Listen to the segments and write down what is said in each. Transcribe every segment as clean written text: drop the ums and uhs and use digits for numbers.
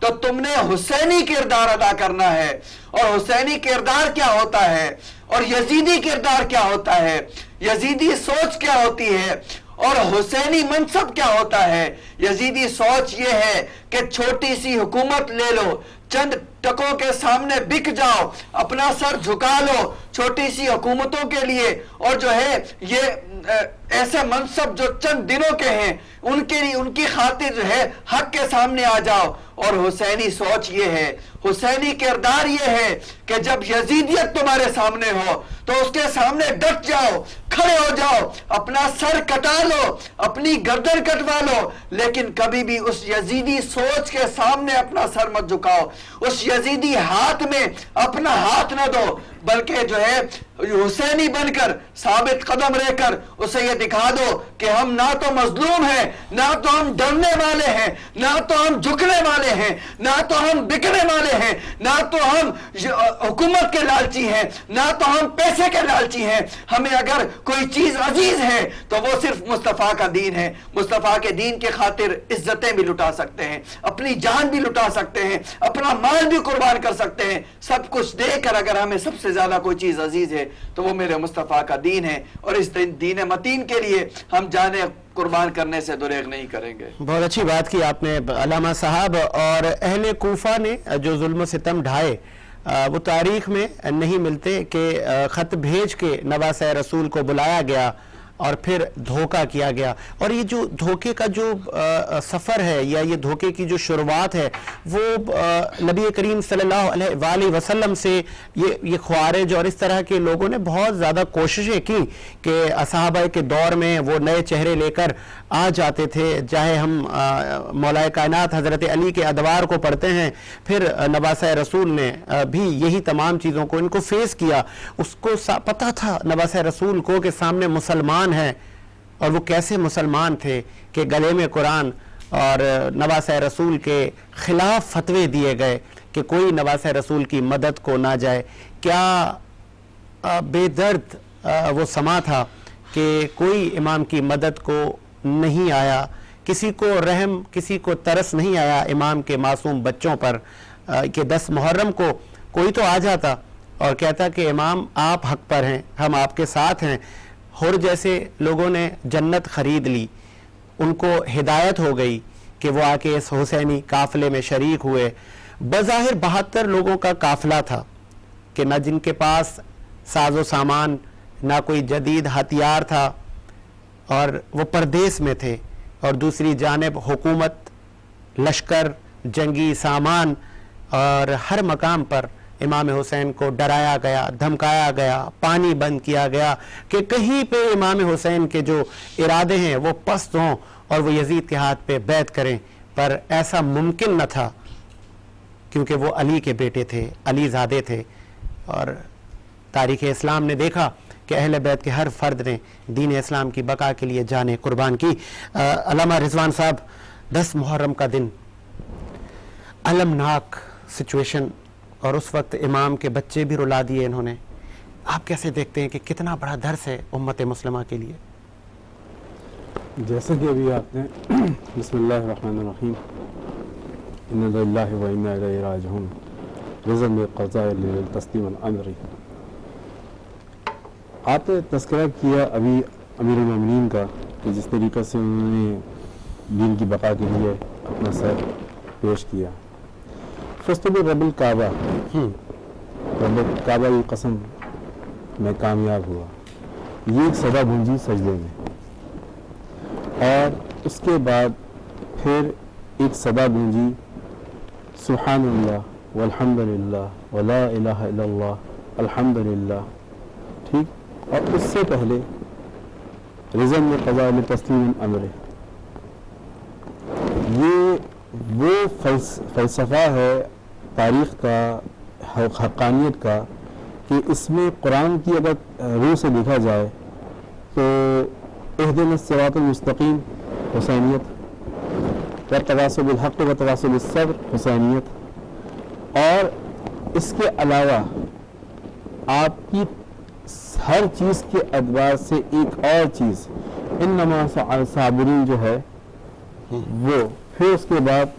تو تم نے حسینی کردار ادا کرنا ہے. اور حسینی کردار کیا ہوتا ہے اور یزیدی کردار کیا ہوتا ہے, یزیدی سوچ کیا ہوتی ہے اور حسینی منصب کیا ہوتا ہے. یزیدی سوچ یہ ہے کہ چھوٹی سی حکومت لے لو, چند ٹکوں کے سامنے بک جاؤ, اپنا سر جھکا لو چھوٹی سی حکومتوں کے لیے, اور جو ہے یہ ایسے منصب جو چند دنوں کے ہیں ان کے لیے ان کی خاطر جو ہے حق کے سامنے آ جاؤ. اور حسینی سوچ یہ ہے, حسینی کردار یہ ہے کہ جب یزیدیت تمہارے سامنے ہو تو اس کے سامنے ڈٹ جاؤ, کھڑے ہو جاؤ, اپنا سر کٹا لو, اپنی گردن کٹوا لو, لیکن کبھی بھی اس یزیدی سوچ کے سامنے اپنا سر مت جھکاؤ, اس یزیدی ہاتھ میں اپنا ہاتھ نہ دو, بلکہ جو ہے حسینی بن کر ثابت قدم رہ کر اسے یہ دکھا دو کہ ہم نہ تو مظلوم ہیں, نہ تو ہم ڈرنے والے ہیں, نہ تو ہم جھکنے والے ہیں, نہ تو ہم بکنے والے ہیں, نہ تو ہم حکومت کے لالچی ہیں, نہ تو ہم پیسے کے لالچی ہیں. ہمیں اگر کوئی چیز عزیز ہے تو وہ صرف مصطفیٰ کا دین ہے. مصطفیٰ کے دین کے خاطر عزتیں بھی لٹا سکتے ہیں, اپنی جان بھی لٹا سکتے ہیں, اپنا مال بھی قربان کر سکتے ہیں. سب کچھ دے کر اگر ہمیں سب سے زیادہ کوئی چیز عزیز ہے تو وہ میرے مصطفیٰ کا دین ہے, اور اس دین متین کے لیے ہم جانیں قربان کرنے سے دریغ نہیں کریں گے. بہت اچھی بات کی آپ نے علامہ صاحب. اور اہل کوفہ نے جو ظلم و ستم ڈھائے وہ تاریخ میں نہیں ملتے کہ خط بھیج کے نواسہ رسول کو بلایا گیا اور پھر دھوکہ کیا گیا. اور یہ جو دھوکے کا جو سفر ہے یا یہ دھوکے کی جو شروعات ہے وہ نبی کریم صلی اللہ علیہ وآلہ وسلم سے یہ خوارج اور اس طرح کے لوگوں نے بہت زیادہ کوششیں کی کہ صحابہ کے دور میں وہ نئے چہرے لے کر آ جاتے تھے. چاہے ہم مولا کائنات حضرت علی کے ادوار کو پڑھتے ہیں, پھر نواسہ رسول نے بھی یہی تمام چیزوں کو ان کو فیس کیا. اس کو پتہ تھا نواسہ رسول کو کہ سامنے مسلمان ہے, اور وہ کیسے مسلمان تھے کہ گلے میں قرآن اور نواسہ رسول کے خلاف فتوے دیے گئے کہ کوئی نواسہ رسول کی مدد کو نہ جائے. کیا بے درد وہ سما تھا کہ کوئی امام کی مدد کو نہیں آیا, کسی کو رحم کسی کو ترس نہیں آیا امام کے معصوم بچوں پر کہ 10 محرم کو کوئی تو آ جاتا اور کہتا کہ امام آپ حق پر ہیں, ہم آپ کے ساتھ ہیں. حر جیسے لوگوں نے جنت خرید لی, ان کو ہدایت ہو گئی کہ وہ آ کے اس حسینی قافلے میں شریک ہوئے. بظاہر 72 لوگوں کا قافلہ تھا کہ نہ جن کے پاس ساز و سامان نہ کوئی جدید ہتھیار تھا, اور وہ پردیس میں تھے, اور دوسری جانب حکومت, لشکر, جنگی سامان, اور ہر مقام پر امام حسین کو ڈرایا گیا, دھمکایا گیا, پانی بند کیا گیا کہ کہیں پہ امام حسین کے جو ارادے ہیں وہ پست ہوں اور وہ یزید کے ہاتھ پہ بیعت کریں. پر ایسا ممکن نہ تھا کیونکہ وہ علی کے بیٹے تھے, علی زادے تھے. اور تاریخ اسلام نے دیکھا کہ اہل بیت کے ہر فرد نے دین اسلام کی بقا کے لیے جانیں قربان کی. علامہ رضوان صاحب, 10 محرم کا دن, المناک سچویشن, اور اس وقت امام کے بچے بھی رلا دیے انہوں نے. آپ کیسے دیکھتے ہیں کہ کتنا بڑا درس ہے امت مسلمہ کے لیے؟ جیسا کہ ابھی آپ نے بسم اللہ الرحمن الرحیم انا للہ و انا الیہ راجعون رضا بالقضاء تسلیم الامر, آپ نے تذکرہ کیا ابھی امیر المومنین کا کہ جس طریقے سے انہوں نے دین کی بقا کے لیے اپنا سر پیش کیا. فستب رب الکعبہ, رب الکعبہ کی قسم میں کامیاب ہوا, یہ ایک صدا گونجی سجدے میں, اور اس کے بعد پھر ایک صدا گونجی سبحان اللہ والحمد للہ ولا الہ الا اللہ الحمد للہ, ٹھیک. اور اس سے پہلے رضا قضاء تسلیم امر, یہ وہ فلسفہ ہے تاریخ کا, حقانیت کا, کہ اس میں قرآن کی اگر روح سے دیکھا جائے تو اہدنا الصراط المستقیم حسینیت, والتواصی بالحق والتواصی بالصبر حسینیت, اور اس کے علاوہ آپ کی ہر چیز کے اعتبار سے ایک اور چیز انما صابرین جو ہے وہ, پھر اس کے بعد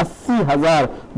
80,000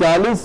40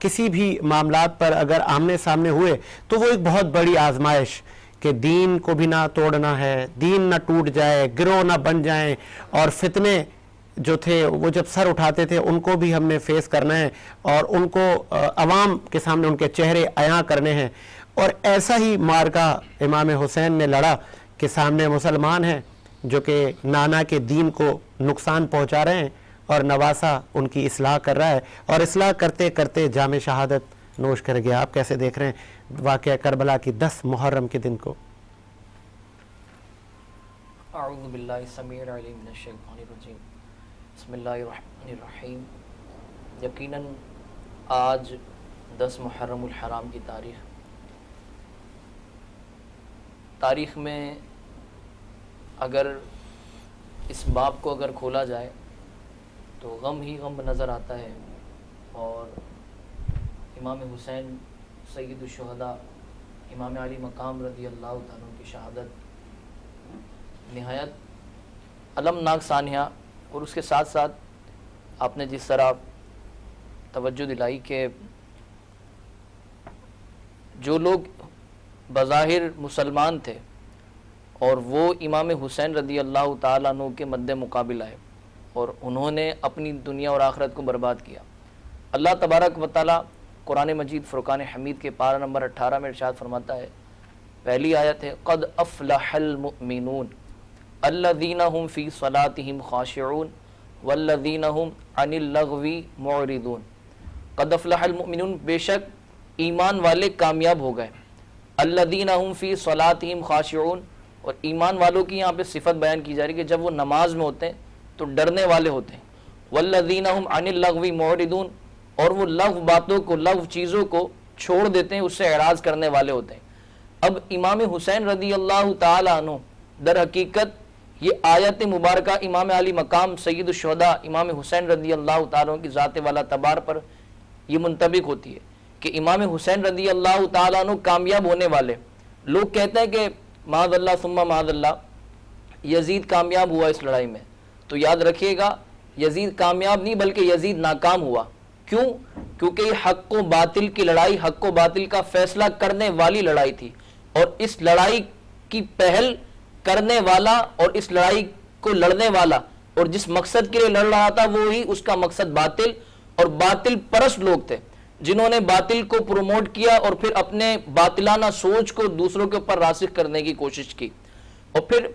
کسی بھی معاملات پر اگر آمنے سامنے ہوئے تو وہ ایک بہت بڑی آزمائش کہ دین کو بھی نہ توڑنا ہے, دین نہ ٹوٹ جائے, گروہ نہ بن جائیں, اور فتنے جو تھے وہ جب سر اٹھاتے تھے ان کو بھی ہم نے فیس کرنا ہے اور ان کو عوام کے سامنے ان کے چہرے عیاں کرنے ہیں. اور ایسا ہی مارکا امام حسین نے لڑا کہ سامنے مسلمان ہیں جو کہ نانا کے دین کو نقصان پہنچا رہے ہیں اور نواسا ان کی اصلاح کر رہا ہے, اور اصلاح کرتے کرتے جام شہادت نوش کر گیا. آپ کیسے دیکھ رہے ہیں واقعہ کربلا کی 10 محرم کے دن کو؟ اعوذ باللہ السمیع العلیم من الشیطان الرجیم, بسم اللہ الرحمن الرحیم. یقیناً آج 10 محرم الحرام کی تاریخ میں اگر اس باب کو اگر کھولا جائے تو غم ہی غم نظر آتا ہے, اور امام حسین سید الشہداء امام علی مقام رضی اللہ تعالیٰ کی شہادت نہایت المناک سانحہ. اور اس کے ساتھ ساتھ آپ نے جس طرح توجہ دلائی کہ جو لوگ بظاہر مسلمان تھے اور وہ امام حسین رضی اللہ تعالیٰ عنہ کے مد مقابل آئے اور انہوں نے اپنی دنیا اور آخرت کو برباد کیا. اللہ تبارک و تعالیٰ قرآن مجید فرقان حمید کے پارہ نمبر 18 میں ارشاد فرماتا ہے, پہلی آیت ہے, قد افلح المؤمنون الذین هم فی صلاتهم خاشعون والذین هم عن اللغو معرضون. قد افلح المؤمنون, بے شک ایمان والے کامیاب ہو گئے. الذین هم فی صلاتهم خاشعون, اور ایمان والوں کی یہاں پہ صفت بیان کی جا رہی ہے کہ جب وہ نماز میں ہوتے ہیں تو ڈرنے والے ہوتے ہیں. والذین هم عن اللغو معرضون, اور وہ لغو باتوں کو, لغو چیزوں کو چھوڑ دیتے ہیں, اس سے اعراض کرنے والے ہوتے ہیں. اب امام حسین رضی اللہ تعالیٰ عنہ در حقیقت یہ آیت مبارکہ امام علی مقام سید الشہداء امام حسین رضی اللہ تعالیٰ عنہ کی ذات والا تبار پر یہ منطبق ہوتی ہے کہ امام حسین رضی اللہ تعالیٰ عنہ کامیاب ہونے والے. لوگ کہتے ہیں کہ معاذ اللہ ثم معاذ اللہ یزید کامیاب ہوا اس لڑائی میں, تو یاد رکھیے گا یزید کامیاب نہیں بلکہ یزید ناکام ہوا. کیوں؟ کیونکہ یہ حق و باطل کی لڑائی, حق و باطل کا فیصلہ کرنے والی لڑائی تھی, اور اس لڑائی کی پہل کرنے والا اور اس لڑائی کو لڑنے والا اور جس مقصد کے لیے لڑ رہا تھا وہی اس کا مقصد باطل اور باطل پرست لوگ تھے, جنہوں نے باطل کو پروموٹ کیا اور پھر اپنے باطلانہ سوچ کو دوسروں کے اوپر راسخ کرنے کی کوشش کی. اور پھر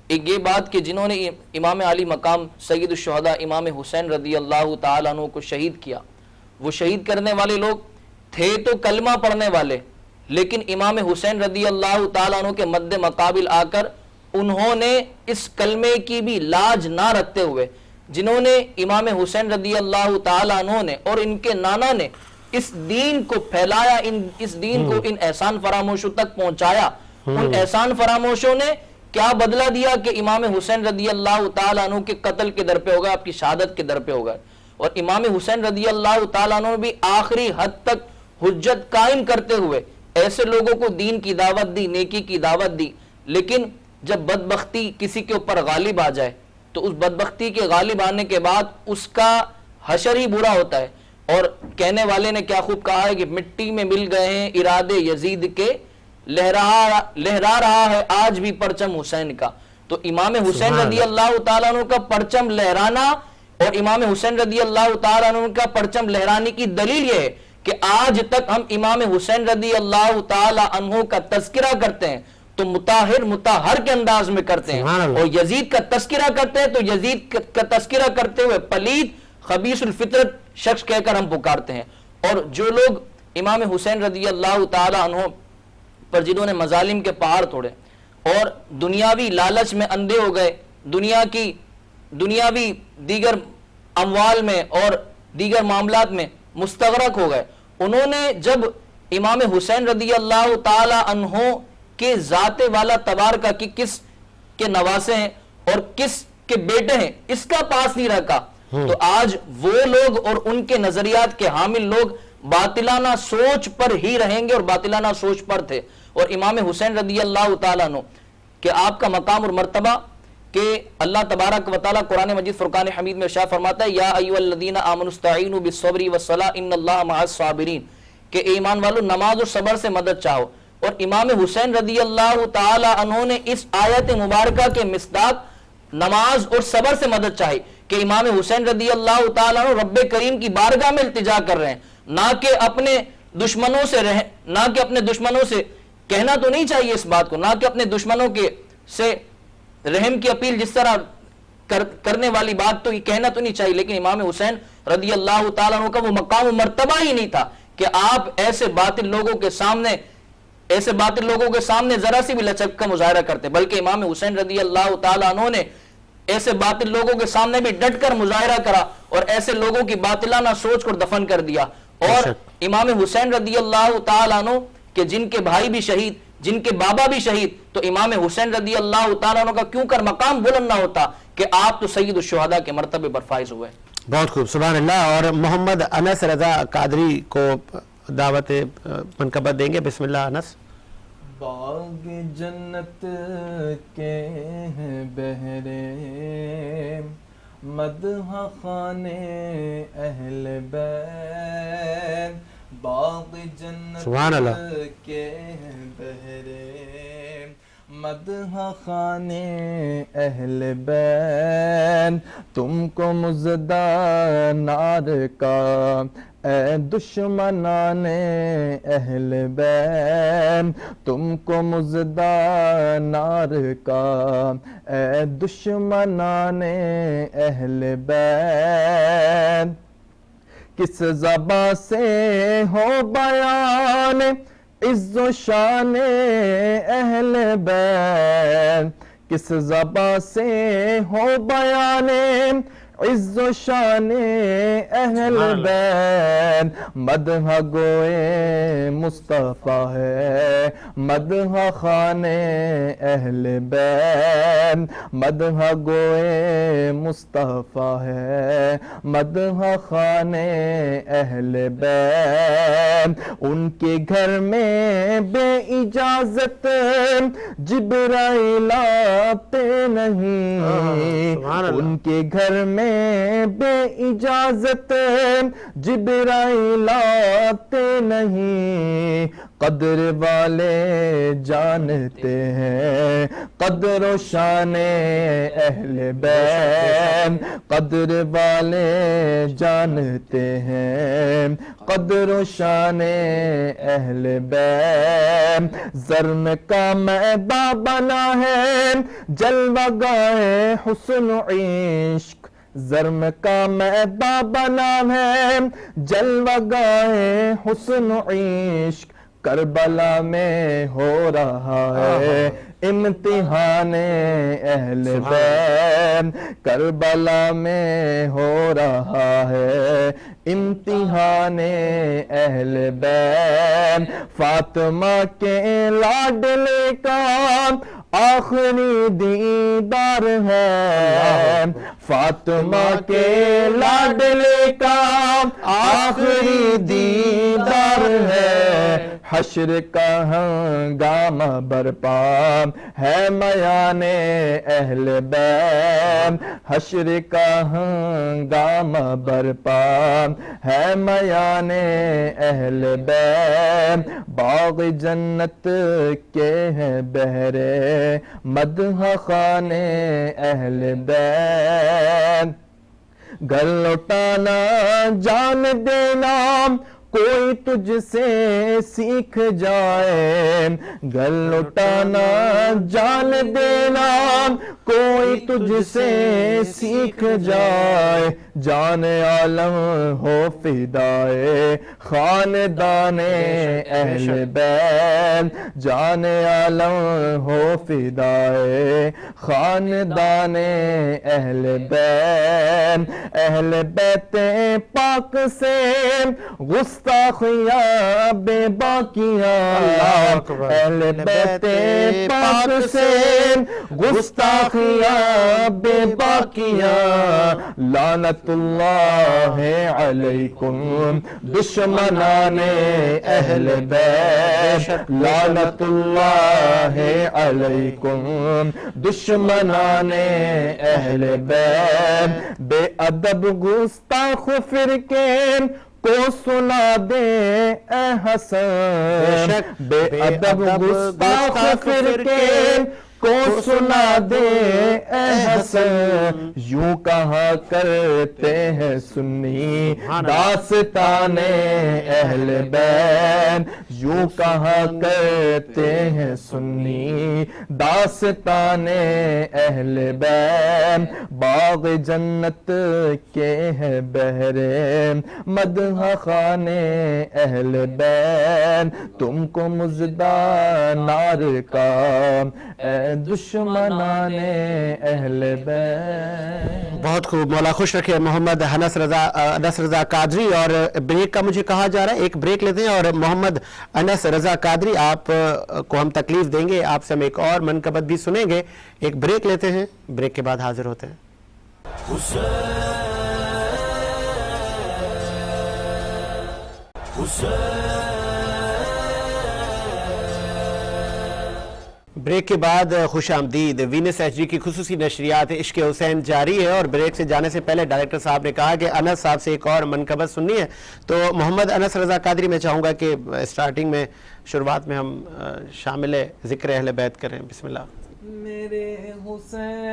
ایک یہ بات کہ جنہوں نے امام علی مقام سید الشہداء امام حسین رضی اللہ تعالیٰ عنہ کو شہید کیا, وہ شہید کرنے والے لوگ تھے تو کلمہ پڑھنے والے, لیکن امام حسین رضی اللہ تعالیٰ عنہ کے مد مقابل آ کر انہوں نے اس کلمے کی بھی لاج نہ رکھتے ہوئے, جنہوں نے امام حسین رضی اللہ تعالیٰ عنہ نے اور ان کے نانا نے اس دین کو پھیلایا, اس دین کو ان احسان فراموشوں تک پہنچایا. ان احسان فراموشوں نے کیا بدلہ دیا کہ امام حسین رضی اللہ تعالیٰ عنہ کے قتل کے در پہ ہوگا, آپ کی شہادت کے در پہ ہوگا. اور امام حسین رضی اللہ تعالیٰ عنہ نے بھی آخری حد تک حجت قائم کرتے ہوئے ایسے لوگوں کو دین کی دعوت دی, نیکی کی دعوت دی. لیکن جب بدبختی کسی کے اوپر غالب آ جائے تو اس بدبختی کے غالب آنے کے بعد اس کا حشر ہی برا ہوتا ہے. اور کہنے والے نے کیا خوب کہا ہے کہ مٹی میں مل گئے ہیں ارادے یزید کے, لہرا رہا ہے آج بھی پرچم حسین کا. تو امام حسین رضی اللہ تعالیٰ عنہ کا پرچم لہرانا اور امام حسین رضی اللہ تعالیٰ عنہ کا پرچم لہرانے کی دلیل یہ ہے کہ آج تک ہم امام حسین رضی اللہ تعالیٰ عنہ کا تذکرہ کرتے ہیں تو مطہر کے انداز میں کرتے ہیں, اور یزید کا تذکرہ کرتے ہیں تو یزید کا تذکرہ کرتے ہوئے پلید خبیث الفطرت شخص کہہ کر ہم پکارتے ہیں. اور جو لوگ امام حسین رضی اللہ تعالیٰ عنہ پر جنہوں نے مظالم کے پہاڑ توڑے اور دنیاوی لالچ میں اندھے ہو گئے, دنیاوی دیگر اموال میں اور دیگر معاملات میں مستغرق ہو گئے, انہوں نے جب امام حسین رضی اللہ تعالی عنہ کے ذات والا تبارکہ کی کس کے نواسے ہیں اور کس کے بیٹے ہیں اس کا پاس نہیں رکھا, تو آج وہ لوگ اور ان کے نظریات کے حامل لوگ باطلانہ سوچ پر ہی رہیں گے اور باطلانہ سوچ پر تھے. اور امام حسین رضی اللہ تعالیٰ عنہ کہ آپ کا مقام اور مرتبہ کہ اللہ تبارک و تعالیٰ قرآن مجید فرقان حمید میں ارشاد فرماتا ہے یا ایھا الذین آمنوا استعینوا بالصبر والصلاۃ ان اللہ مع الصابرین، کہ ایمان والو نماز اور صبر سے مدد چاہو. اور امام حسین رضی اللہ تعالی عنہ نے اس آیت مبارکہ کے مصداق نماز اور صبر سے مدد چاہی کہ امام حسین رضی اللہ تعالی عنہ رب کریم کی بارگاہ میں التجا کر رہے ہیں، نہ کہ اپنے دشمنوں سے کہنا تو نہیں چاہیے اس بات کو، نہ کہ اپنے دشمنوں کے سے رحم کی اپیل جس طرح کرنے والی بات تو یہ کہنا تو نہیں چاہیے، لیکن امام حسین رضی اللہ تعالیٰ عنہ کا وہ مقام و مرتبہ ہی نہیں تھا کہ آپ ایسے باطل لوگوں کے سامنے ذرا سی بھی لچک کا مظاہرہ کرتے، بلکہ امام حسین رضی اللہ تعالیٰ عنہ نے ایسے باطل لوگوں کے سامنے بھی ڈٹ کر مظاہرہ کرا اور ایسے لوگوں کی باطلانہ سوچ کو دفن کر دیا. اور امام حسین رضی اللہ تعالیٰ عنہ کہ جن کے بھائی بھی شہید، جن کے بابا بھی شہید، تو امام حسین رضی اللہ تعالیٰ عنہ کا کیوں کر مقام بلند نہ ہوتا کہ آپ تو سید الشہداء کے مرتبے پر فائز ہوئے. بہت خوب، سبحان اللہ. اور محمد انس رضا قادری کو دعوت منقبت دیں گے. بسم اللہ انس. باغ جنت کے ہیں بہرے مدح خانے اہل بیت، باغ جنت سبحان اللہ کے ہیں بہرے مدح خانے اہل بیت، تم کو مزدہ نار کا اے دشمنان اہل بیت، تم کو مزدہ نار کا اے دشمنان اہل بیت، کس زباں سے ہو بیان عز و شان اہل بیت، کس زباں سے ہو بیان عز و شان اہل بیت، مدح گوئے مصطفیٰ ہے مدح خان اہل بیت، مدح گوئے مصطفیٰ ہے مدح خان اہل بیت، ان کے گھر میں بے اجازت جبرائیل آتے نہیں، ان کے گھر میں بے اجازت جبرائیل آتے نہیں، قدر والے جانتے ہیں قدر و شان اہل بیت، قدر والے جانتے ہیں قدر و شان اہل بیت، زرم کا میدان بنا ہے جلوہ گاہ حسن و عشق، زرم کا میدان بنا ہے جلوہ گاہ حسن و عشق، کربلا میں ہو رہا ہے امتحان اہل بیت، کربلا میں ہو رہا ہے امتحان اہل بیت، فاطمہ کے لاڈلے کا آخری دیدار ہے، فاطمہ کے لاڈلے کا آخری دیدار ہے، حشر کا ہنگامہ برپا ہے میان اہل بیت، حشر کا ہنگامہ برپا ہے میان اہل بیت، باغ جنت کے ہیں بہرے مدح خان اہل بیت، گھر لوٹانا جان دینا کوئی تجھ سے سیکھ جائے، گھر لوٹانا جان دینا کوئی تجھ سے سیکھ جائے، جان عالم ہو فدائے خاندان اہل بیت، جان عالم ہو فدائے خاندان اہل بیت، اہل بیت پاک سے گستاخیاں بے باقیاں، اہل بیت پاک سے گستاخیاں بے باقیاں، لعنت اللہ علیکم دشمن دشمنان اہل بیت لعنت اللہ علیکم دشمنان اہل بیت بے ادب گستاخ فرقے کو سنا دے اے حسن بے ادب گستاخ فرقے کو سنا دے اے حسن یوں کہا کرتے ہیں سنی داستان اہل بیت یوں کہا کرتے ہیں سنی داستان اہل بیت باغ جنت کے ہے بہرے مدح خان اہل بیت تم کو مژدہ نار کا اے دشمنان اہل بیت. بہت خوب. مولا خوش رکھے محمد انس رضا قادری. اور بریک کا مجھے کہا جا رہا ہے, ایک بریک لیتے ہیں اور محمد انس رضا قادری آپ کو ہم تکلیف دیں گے, آپ سے ہم ایک اور منقبت بھی سنیں گے. ایک بریک لیتے ہیں, بریک کے بعد حاضر ہوتے ہیں. بریک کے بعد خوش آمدید. وینس ایچ ڈی کی خصوصی نشریات عشق حسین جاری ہے, اور بریک سے جانے سے پہلے ڈائریکٹر صاحب نے کہا کہ انس صاحب سے ایک اور منقبت سننی ہے. تو محمد انس رضا قادری میں چاہوں گا کہ اسٹارٹنگ میں شروعات میں ہم شامل ذکر اہل بیت کریں. بسم اللہ. میرے حسین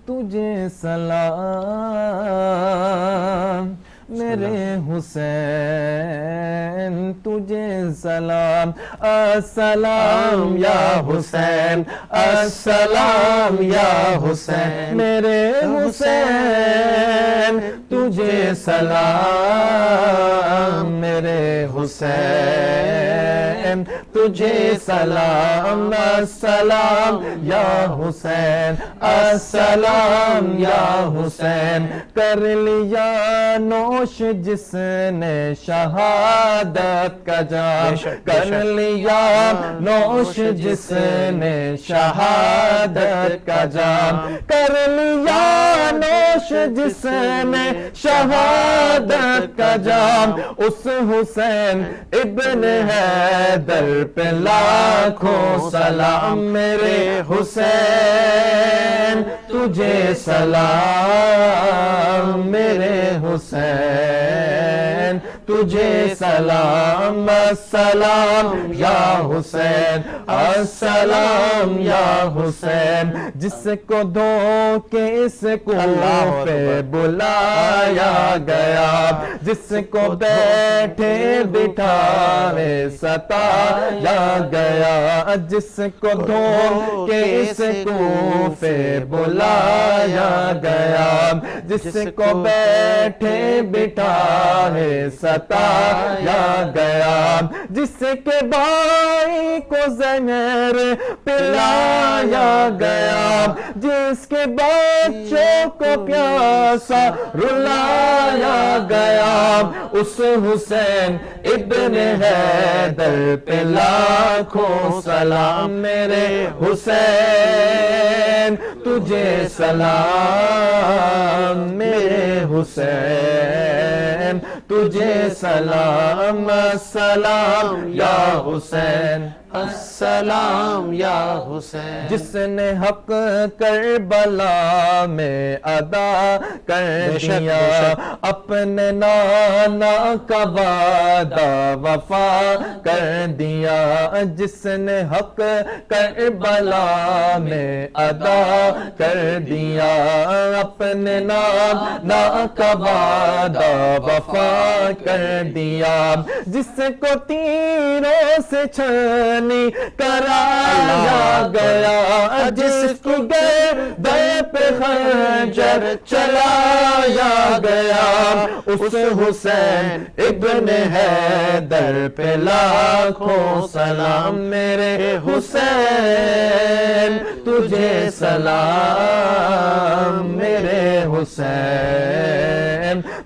تجھے سلام میرے حسین تجھے سلام السلام یا حسین السلام یا حسین میرے حسین تجھے سلام میرے حسین تجھے سلام السلام یا حسین السلام یا حسین کر لیا نوش جس نے شہادت کا جام کر لیا نوش جس نے شہادت کا جام کر لیا نوش جس نے شہادت کا جام اس حسین ابن حیدر پہ لاکھوں سلام میرے حسین تجھے سلام میرے حسین تجھے سلام السلام یا حسین السلام یا حسین جس کو دھوکے اس کو پہ بلایا گیا جس کو بیٹھے بٹھائے ستایا گیا جس کو دھوکے اس کو پہ بلایا گیا جس کو بیٹھے بٹھائے ستایا گیا جس کے بھائی کو زہر پلایا گیا جس کے بچوں کو پیاسا رلایا گیا اس حسین ابن حیدر پہ لاکھوں سلام میرے حسین تجھے سلام میرے حسین تجھے سلام السلام یا حسین السلام یا حسین جس نے حق کربلا میں ادا کر دیا اپنے نانا کا وعدہ وفا کر دیا جس نے حق کربلا میں ادا کر دیا اپنے نانا کا وعدہ وفا کر دیا جس کو تیروں سے چھنی کرایا گیا جس کو گردن پہ خنجر چلایا گیا اس حسین ابن حیدر پہ لاکھوں سلام میرے حسین تجھے سلام میرے حسین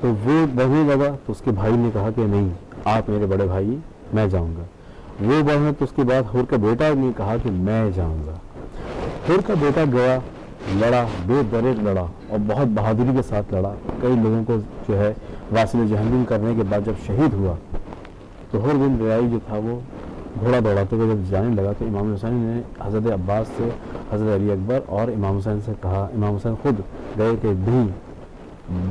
تو وہ بڑھنے لگا تو اس کے بھائی نے کہا کہ نہیں آپ میرے بڑے بھائی میں جاؤں گا. وہ بڑھا تو اس کے بعد حور کا بیٹا نے کہا کہ میں جاؤں گا. حور کا بیٹا گیا, لڑا, بے دریغ لڑا اور بہت بہادری کے ساتھ لڑا. کئی لوگوں کو جو ہے واصل جہنم کرنے کے بعد جب شہید ہوا تو حور بن ریائی جو تھا وہ گھوڑا دوڑاتے ہوئے جب جانے لگا تو امام حسین نے حضرت عباس سے, حضرت علی اکبر اور امام حسین سے کہا, امام حسین خود گئے کہ نہیں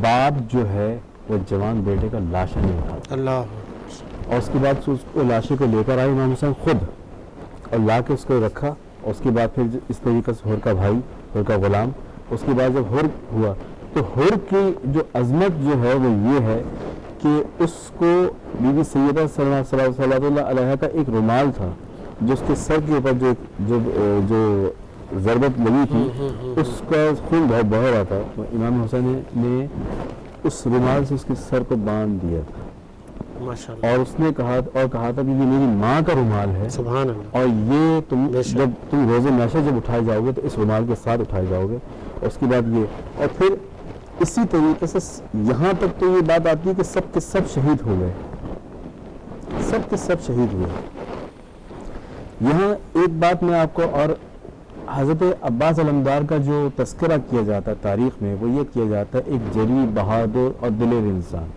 باپ جو ہے وہ جوان بیٹے کا لاشا نہیں اٹھاتا. اللہ. اور اس کے بعد اس کو لاشے کو لے کر آئے امام حسین خود اور لا کے اس کو رکھا. اور اس کے بعد پھر اس طریقے سے حور کا بھائی, حور کا غلام. اس کے بعد جب حور ہوا تو حور کی جو عظمت جو ہے وہ یہ ہے کہ اس کو بی بی سیدہ صلی اللہ علیہ کا ایک رومال تھا جو اس کے سر کے اوپر جو ضربت لگی تھی اس کا خون بہت بہہ رہا تھا. امام حسین نے اس رومال سے اس کے سر کو باندھ دیا تھا اور اس نے کہا تھا کہ یہ میری ماں کا رومال ہے سبحان اللہ. اور یہ جب تم روز محشر جب اٹھائے جاؤ گے تو اس رومال کے ساتھ اٹھائے جاؤ گے. اس کے بعد یہ, اور پھر اسی طریقے سے یہاں تک تو یہ بات آتی ہے کہ سب کے سب شہید ہو گئے, سب کے سب شہید ہوئے. یہاں ایک بات میں آپ کو, اور حضرت عباس علمدار کا جو تذکرہ کیا جاتا ہے تاریخ میں وہ یہ کیا جاتا ہے ایک جری, بہادر اور دلیر انسان.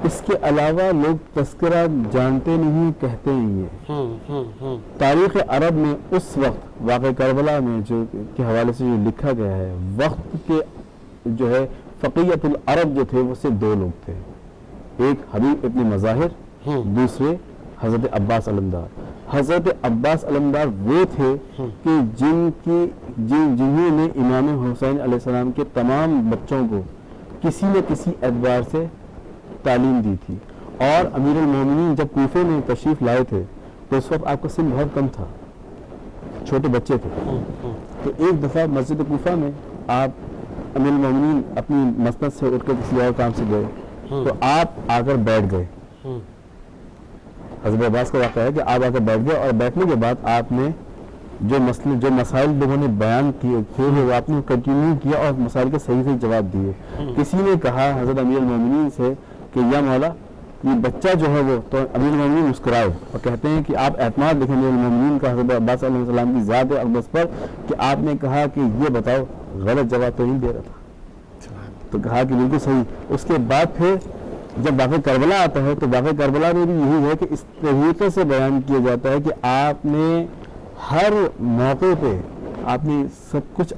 اس کے علاوہ لوگ تذکرہ جانتے نہیں, کہتے نہیں ہیں. تاریخ عرب میں اس وقت واقع کربلا میں جو کے حوالے سے جو لکھا گیا ہے, وقت کے جو ہے فقیہۃ العرب جو تھے وہ صرف دو لوگ تھے. ایک حبیب ابن مظاہر, دوسرے حضرت عباس علمدار. حضرت عباس علمدار وہ تھے کہ جنہوں نے امام حسین علیہ السلام کے تمام بچوں کو کسی نہ کسی اعتبار سے تعلیم دی تھی. اور امیر المومنین جب کوفے میں تشریف لائے تھے تو اس وقت آپ کا سن بہت کم تھا, چھوٹے بچے تھے. تو ایک دفعہ مسجد کوفہ میں آپ امیر المومنین اپنی مسند سے اٹھ کر کسی اور کام سے گئے تو آپ آ کر بیٹھ گئے. حضرت عباس کا واقعہ ہے کہ آپ آ کر بیٹھ گئے اور بیٹھنے کے بعد آپ نے جو مسائل لوگوں نے بیان کیے تھے وہ آپ نے کنٹینیو کیا اور مسائل کے صحیح سے جواب دیے. کسی نے کہا حضرت امیر المومنین سے کہ یا مولا یہ بچہ جو ہے وہ, تو امیر المومنین مسکرائے اور کہتے ہیں کہ آپ اعتماد دیکھیں امیر المومنین کا حضرت عباس علیہ السلام کی ذات اقدس پر کہ آپ نے کہا کہ یہ بتاؤ غلط جواب تو نہیں دے رہا تھا, تو کہا کہ بالکل صحیح. اس کے بعد پھر جب واقع کربلا آتا ہے تو واقع کربلا میں بھی یہی ہے کہ اس طریقے سے بیان کیا جاتا ہے کہ آپ نے ہر موقع پہ آپ نے سب کچھ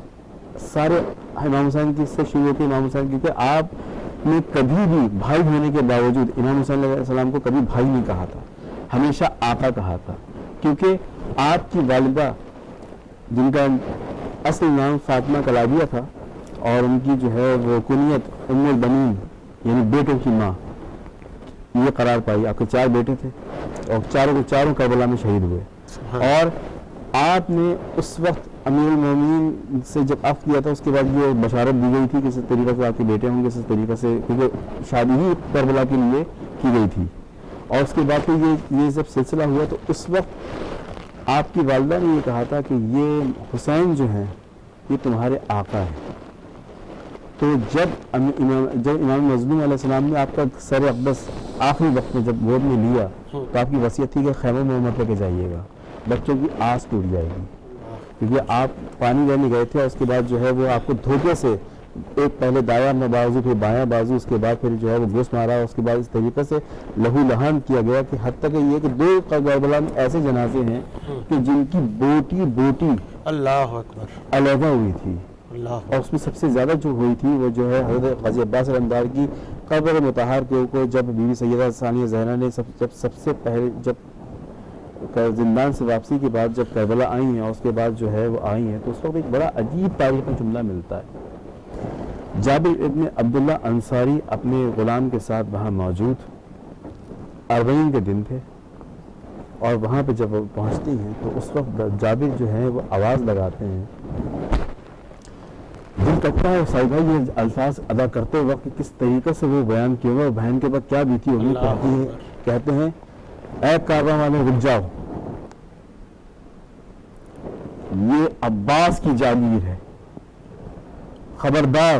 سارے امام حسین کی سے شروع ہوتے امام حسین کی کہ آپ نے کبھی بھی بھائی ہونے کے باوجود امام حسین علیہ السلام کو کبھی بھائی نہیں کہا تھا, ہمیشہ آقا کہا تھا. کیونکہ آپ کی والدہ جن کا اصل نام فاطمہ کلابیہ تھا اور ان کی جو ہے وہ کنیت ام البنین یعنی بیٹوں کی ماں یہ قرار پائی. آپ کے 4 بیٹے تھے اور چاروں کربلا میں شہید ہوئے. اور آپ نے اس وقت امیر المومنین سے جب عفو کیا تھا اس کے بعد یہ بشارت دی گئی تھی کہ اس طریقے سے آپ کے بیٹے ہوں گے, اس طریقے سے, کیونکہ شادی ہی کربلا کے لیے کی گئی تھی. اور اس کے بعد پھر یہ جب سلسلہ ہوا تو اس وقت آپ کی والدہ نے یہ کہا تھا کہ یہ حسین جو ہیں یہ تمہارے آقا ہیں. تو جب امام مظلوم علیہ السلام نے آپ کا سر اقدس آخری وقت میں جب گود میں لیا تو آپ کی وصیت تھی کہ خیمہ میں عمر لے کے جائیے گا, بچوں کی آس ٹوٹ جائے گی. کیونکہ آپ پانی لینے گئے تھے اور اس کے بعد جو ہے وہ آپ کو دھوکے سے ایک پہلے دایاں بازو پھر بایاں بازو, اس کے بعد پھر جو ہے وہ گوشت مارا, اس کے بعد اس طریقے سے لہو لہان کیا گیا کہ حتیٰ کہ یہ کہ 2 کربلا میں ایسے جنازے ہیں کہ جن کی بوٹی اللہ اکبر علیحدہ ہوئی تھی. اور اس میں سب سے زیادہ جو ہوئی تھی وہ جو ہے حضرت غازی عباس علمدار کی قبر مطہر کے اوپر جب بی بی سیدہ ثانیہ زہرا نے سب سے پہلے جب زندان سے واپسی کے بعد جب کربلا آئی ہیں اور اس کے بعد جو ہے وہ آئی ہیں تو اس وقت ایک بڑا عجیب تاریخی جملہ ملتا ہے. جابر ابن عبداللہ انصاری اپنے غلام کے ساتھ وہاں موجود, 40 کے دن تھے, اور وہاں پہ جب وہ پہنچتی ہیں تو اس وقت جابر جو ہے وہ آواز لگاتے ہیں. دل کرتا ہے سعید بھائی یہ الفاظ ادا کرتے وقت کس طریقے سے وہ بیان کیا ہوگا, بہن کے بعد کیا بیتی ہوگی. کہتے ہیں اے کعبہ والے رک جاؤ, یہ عباس کی جاگیر ہے, خبردار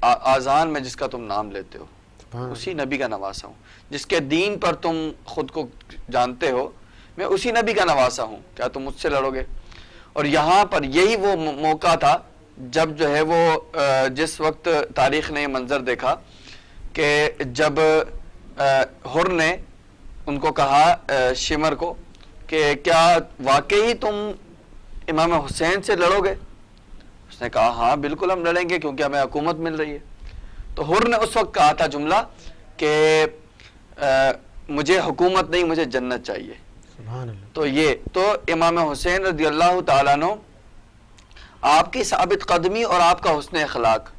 آذان میں جس کا تم نام لیتے ہو اسی نبی کا نواسا ہوں، جس کے دین پر تم خود کو جانتے ہو میں اسی نبی کا نواسا ہوں، کیا تم مجھ سے لڑو گے؟ اور یہاں پر یہی وہ موقع تھا جب جو ہے وہ جس وقت تاریخ نے یہ منظر دیکھا کہ جب حر نے ان کو کہا شمر کو کہ کیا واقعی تم امام حسین سے لڑو گے؟ اس نے کہا ہاں بالکل ہم لڑیں گے کیونکہ ہمیں حکومت مل رہی ہے۔ تو حر نے اس وقت کہا تھا جملہ کہ مجھے حکومت نہیں، مجھے جنت چاہیے۔ سبحان اللہ۔ تو یہ تو امام حسین رضی اللہ تعالیٰ عنہ آپ کی ثابت قدمی اور آپ کا حسن اخلاق،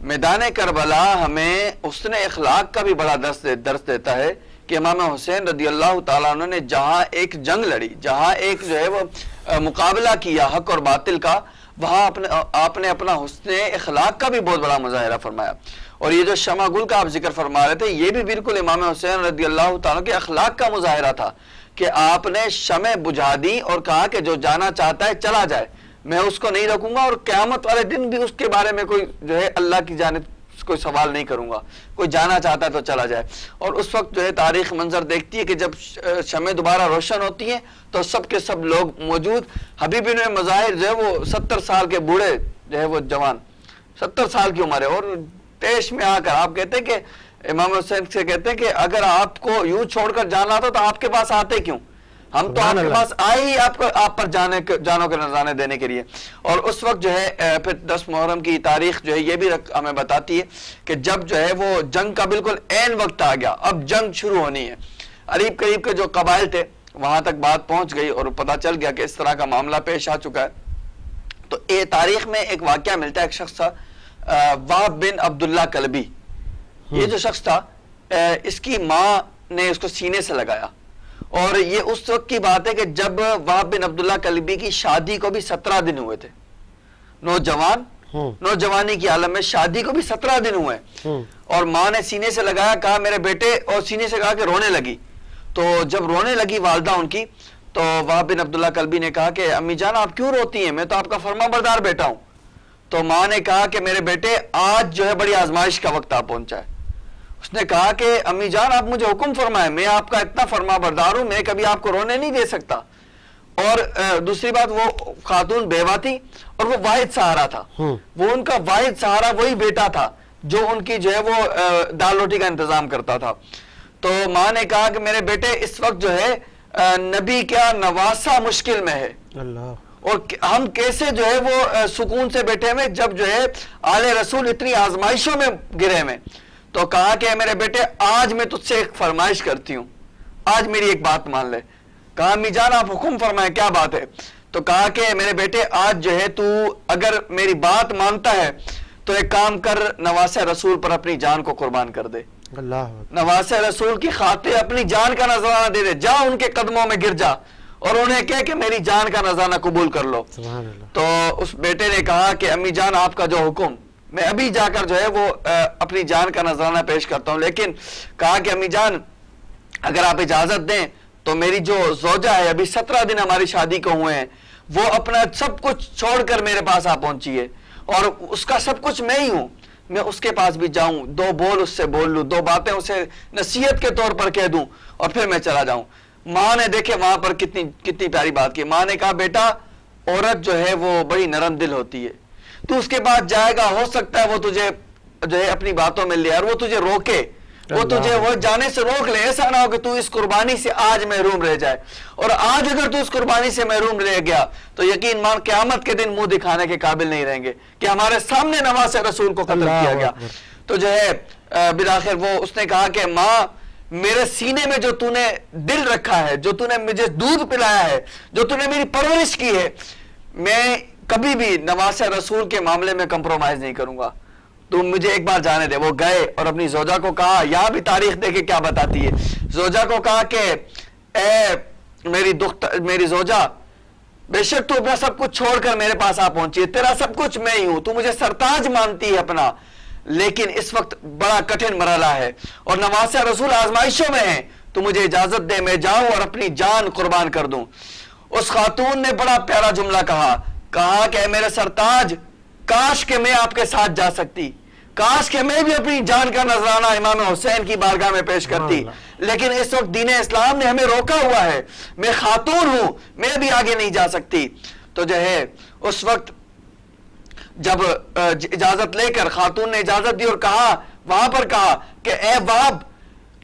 میدان کربلا ہمیں حسن اخلاق کا بھی بڑا درس دیتا ہے کہ امام حسین رضی اللہ تعالیٰ عنہ نے جہاں ایک جنگ لڑی، جہاں ایک جو ہے وہ مقابلہ کیا حق اور باطل کا، وہاں آپ نے اپنا حسن اخلاق کا بھی بہت بڑا مظاہرہ فرمایا۔ اور یہ جو شمع گل کا آپ ذکر فرما رہے تھے یہ بھی بالکل امام حسین رضی اللہ تعالیٰ کے اخلاق کا مظاہرہ تھا کہ آپ نے شمع بجھا دی اور کہا کہ جو جانا چاہتا ہے چلا جائے، میں اس کو نہیں رکھوں گا اور قیامت والے دن بھی اس کے بارے میں کوئی جو ہے اللہ کی جانب کوئی سوال نہیں کروں گا، کوئی جانا چاہتا ہے تو چلا جائے۔ اور اس وقت جو ہے تاریخ منظر دیکھتی ہے کہ جب شمع دوبارہ روشن ہوتی ہیں تو سب کے سب لوگ موجود، حبیب بن مظاہر جو ہے وہ 70 سال کے بوڑھے جو ہے وہ جوان، 70 سال کی عمر ہے، اور پیش میں آ کر آپ کہتے ہیں کہ امام حسین سے کہتے ہیں کہ اگر آپ کو یوں چھوڑ کر جانا تھا تو آپ کے پاس آتے کیوں؟ ہم تو آپ کے پاس آئے ہی آپ پر جانوں کے نذرانے دینے کے لیے۔ اور اس وقت جو ہے پھر 10 محرم کی تاریخ جو ہے یہ بھی ہمیں بتاتی ہے کہ جب جو ہے وہ جنگ کا بالکل عین وقت آ گیا، اب جنگ شروع ہونی ہے، قریب قریب کے جو قبائل تھے وہاں تک بات پہنچ گئی اور پتہ چل گیا کہ اس طرح کا معاملہ پیش آ چکا ہے۔ تو یہ تاریخ میں ایک واقعہ ملتا ہے، ایک شخص تھا وہب بن عبداللہ کلبی۔ یہ جو شخص تھا اس کی ماں نے اس کو سینے سے لگایا، اور یہ اس وقت کی بات ہے کہ جب وہب بن عبداللہ کلبی کی شادی کو بھی 17 دن ہوئے تھے، نوجوانی کی عالم میں شادی کو بھی 17 دن ہوئے، اور ماں نے سینے سے لگایا، کہا میرے بیٹے، اور سینے سے کہا کہ رونے لگی۔ تو جب رونے لگی والدہ ان کی تو وہب بن عبداللہ کلبی نے کہا کہ امی جان آپ کیوں روتی ہیں، میں تو آپ کا فرما بردار بیٹا ہوں۔ تو ماں نے کہا کہ میرے بیٹے آج جو ہے بڑی آزمائش کا وقت آ پہنچا ہے۔ اس نے کہا کہ امی جان آپ مجھے حکم فرمائیں، میں آپ کا اتنا فرما بردار ہوں، میں کبھی آپ کو رونے نہیں دے سکتا۔ اور دوسری بات وہ خاتون بیوہ تھی اور وہ واحد سہارا تھا، وہ ان کا واحد سہارا وہی بیٹا تھا جو ان کی جو ہے وہ دال روٹی کا انتظام کرتا تھا۔ تو ماں نے کہا کہ میرے بیٹے اس وقت جو ہے نبی کا نواسا مشکل میں ہے، اللہ، اور ہم کیسے جو ہے وہ سکون سے بیٹھے ہوئے جب جو ہے آل رسول اتنی آزمائشوں میں گرے ہوئے۔ تو کہا کہ میرے بیٹے آج میں تجھ سے ایک فرمائش کرتی ہوں، آج میری ایک بات مان لے۔ کہا امی جان آپ حکم فرمائیں، کیا بات ہے؟ تو کہا کہ میرے بیٹے آج جو ہے تو اگر میری بات مانتا ہے تو ایک کام کر، نواز رسول پر اپنی جان کو قربان کر دے، اللہ، نواز رسول کی خاطر اپنی جان کا نذرانہ دے دے، جا ان کے قدموں میں گر جا اور انہیں کہہ کہ میری جان کا نذرانہ قبول کر لو۔ سبحان اللہ۔ تو اس بیٹے نے کہا کہ امی جان آپ کا جو حکم، میں ابھی جا کر جو ہے وہ اپنی جان کا نذرانہ پیش کرتا ہوں، لیکن کہا کہ امی جان اگر آپ اجازت دیں تو میری جو زوجہ ہے، ابھی 17 دن ہماری شادی کو ہوئے ہیں، وہ اپنا سب کچھ چھوڑ کر میرے پاس آ پہنچی ہے، اور اس کا سب کچھ میں ہی ہوں، میں اس کے پاس بھی جاؤں، 2 بول اس سے بول لوں، 2 باتیں اسے نصیحت کے طور پر کہہ دوں اور پھر میں چلا جاؤں۔ ماں نے دیکھے وہاں پر کتنی پیاری بات کی۔ ماں نے کہا بیٹا عورت جو ہے وہ بڑی نرم دل ہوتی ہے، تو اس کے بعد جائے گا، ہو سکتا ہے وہ تجھے جو ہے اپنی باتوں میں لے اور وہ تجھے روکے، وہ تجھے وہ جانے سے روک لے، ایسا نہ ہو کہ تو اس قربانی سے آج محروم رہ جائے، اور آج اگر تو اس قربانی سے محروم رہ گیا تو یقین مان قیامت کے دن منہ دکھانے کے قابل نہیں رہیں گے کہ ہمارے سامنے نواز رسول کو قتل کیا گیا۔ تو جو ہے بالآخر وہ اس نے کہا کہ ماں میرے سینے میں جو تو نے دل رکھا ہے، جو تو نے مجھے دودھ پلایا ہے، جو تو نے میری پرورش کی ہے، میں کبھی بھی نواز رسول کے معاملے میں کمپرومائز نہیں کروں گا، تو مجھے ایک بار جانے دے۔ وہ گئے اور اپنی زوجہ کو کہا، یہاں بھی تاریخ دیکھے کیا بتاتی ہے، زوجہ کو کہا کہ اے میری زوجہ، بے شک تو اپنا سب کچھ چھوڑ کر میرے پاس آ پہنچی ہے، تیرا سب کچھ میں ہی ہوں، تو مجھے سرتاج مانتی ہے اپنا، لیکن اس وقت بڑا کٹھن مرحلہ ہے اور نواز رسول آزمائشوں میں ہیں، تو مجھے اجازت دے میں جاؤں اور اپنی جان قربان کر دوں۔ اس خاتون نے بڑا پیارا جملہ کہا کہ اے میرے سرتاج، کاش کہ میں آپ کے ساتھ جا سکتی، کاش کہ میں بھی اپنی جان کا نذرانہ امام حسین کی بارگاہ میں پیش کرتی، لیکن اس وقت دین اسلام نے ہمیں روکا ہوا ہے، میں خاتون ہوں، میں بھی آگے نہیں جا سکتی۔ تو جو ہے اس وقت جب اجازت لے کر خاتون نے اجازت دی اور کہا، وہاں پر کہا کہ اے وہب،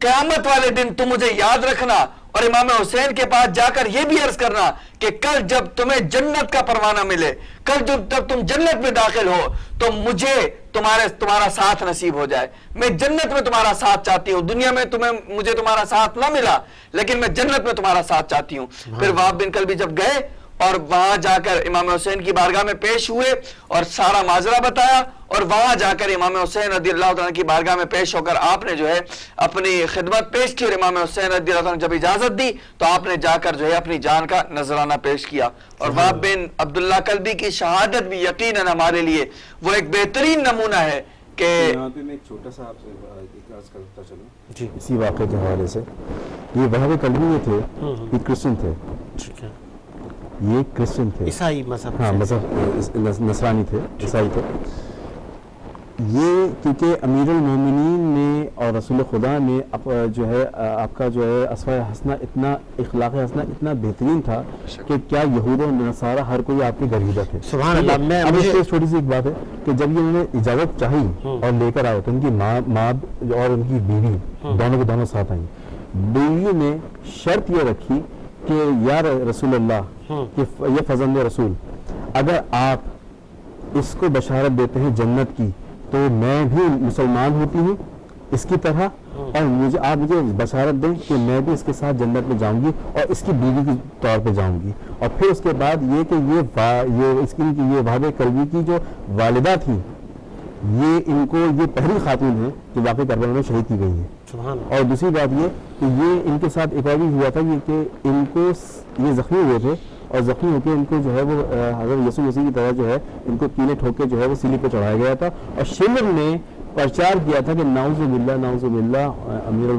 قیامت والے دن تم مجھے یاد رکھنا اور امام حسین کے پاس جا کر یہ بھی عرض کرنا کہ کل جب تمہیں جنت کا پروانہ ملے، کل جب تم جنت میں داخل ہو تو مجھے تمہارا ساتھ نصیب ہو جائے۔ میں جنت میں تمہارا ساتھ چاہتی ہوں، دنیا میں مجھے تمہارا ساتھ نہ ملا، لیکن میں جنت میں تمہارا ساتھ چاہتی ہوں۔ پھر وہب بن کلبی جب گئے اور وہاں جا کر امام حسین کی بارگاہ میں پیش ہوئے اور سارا ماجرا بتایا، اور وہاں جا کر امام حسین رضی اللہ تعالیٰ کی بارگاہ میں پیش ہو کر آپ نے جو ہے اپنی خدمت پیش کی، اور امام حسین رضی اللہ تعالیٰ نے جب اجازت دی تو آپ نے جا کر جو ہے اپنی جان کا نذرانہ پیش کیا۔ اور وہب بن عبداللہ کلبی کی شہادت بھی یقیناً ہمارے لیے وہ ایک بہترین نمونہ ہے کہ یہاں پہ میں ایک چھوٹا سا آپ سے عرض کرتا چلوں اسی واقعے کے حوالے سے۔ یہ وہب کلبی یہ تھے، یہ کرسچن تھے، یہ کرسچن تھے، عیسائی مذہب، ہاں مذہب نصرانی تھے، عیسائی تھے۔ یہ کیونکہ امیر المومنین نے اور رسول خدا نے جو ہے آپ کا جو ہے اسوہ حسنہ اتنا، اخلاق حسنہ اتنا بہترین تھا کہ کیا یہود و نصارہ ہر کوئی آپ کے گرویدہ تھے۔ سبحان اللہ۔ میں اب اس سے چھوٹی سی ایک بات ہے کہ جب یہ انہوں نے اجازت چاہی اور لے کر آئے تو ان کی ماں اور ان کی بیوی دونوں کے دونوں ساتھ آئیں۔ بیوی نے شرط یہ رکھی کہ یا رسول اللہ، یہ فضل رسول، اگر آپ اس کو بشارت دیتے ہیں جنت کی تو میں بھی مسلمان ہوتی ہوں اس کی طرح، اور آپ مجھے بشارت دیں کہ میں بھی اس کے ساتھ جنت میں جاؤں گی اور اس کی بیوی کے طور پہ جاؤں گی۔ اور پھر اس کے بعد یہ کہ یہ وہب کلبی کی جو والدہ تھیں، یہ پہلی خاتون ہیں جو واقعی کربلا میں شہید کی گئی ہیں۔ اور دوسری بات یہ کہ یہ ان کے ساتھ ایک اور بھی ہوا تھا کہ ان کو یہ زخمی ہوئے تھے، اور زخمی ہو کے ان کو جو ہے وہ حضرت یسوع مسیح کی طرح جو ہے ان کو کیلیں ٹھوک کے جو ہے وہ سیلی پہ چڑھایا گیا تھا، اور شمر نے پرچار کیا تھا کہ نعوذ باللہ امیر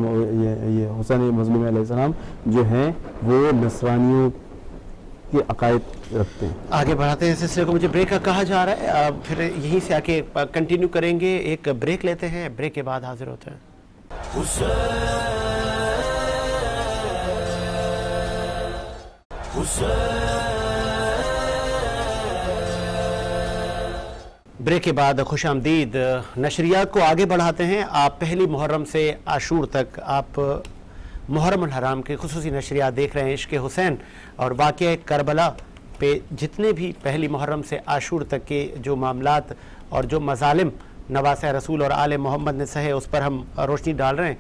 یہ حسین مظلوم علیہ السلام جو ہیں وہ نصرانیوں کے عقائد رکھتے ہیں۔ آگے بڑھاتے ہیں سلسلے کو، مجھے بریک کا کہا جا رہا ہے، پھر یہیں سے آ کے کنٹینیو کریں گے۔ ایک بریک لیتے ہیں، بریک کے بعد حاضر ہوتے ہیں۔ بریک کے بعد خوش آمدید۔ نشریات کو آگے بڑھاتے ہیں۔ آپ پہلی محرم سے عاشور تک آپ محرم الحرام کے خصوصی نشریات دیکھ رہے ہیں۔ عشق حسین اور واقعہ کربلا پہ جتنے بھی پہلی محرم سے عاشور تک کے جو معاملات اور جو مظالم نواسہ رسول اور آل محمد نے سہے، اس پر ہم روشنی ڈال رہے ہیں،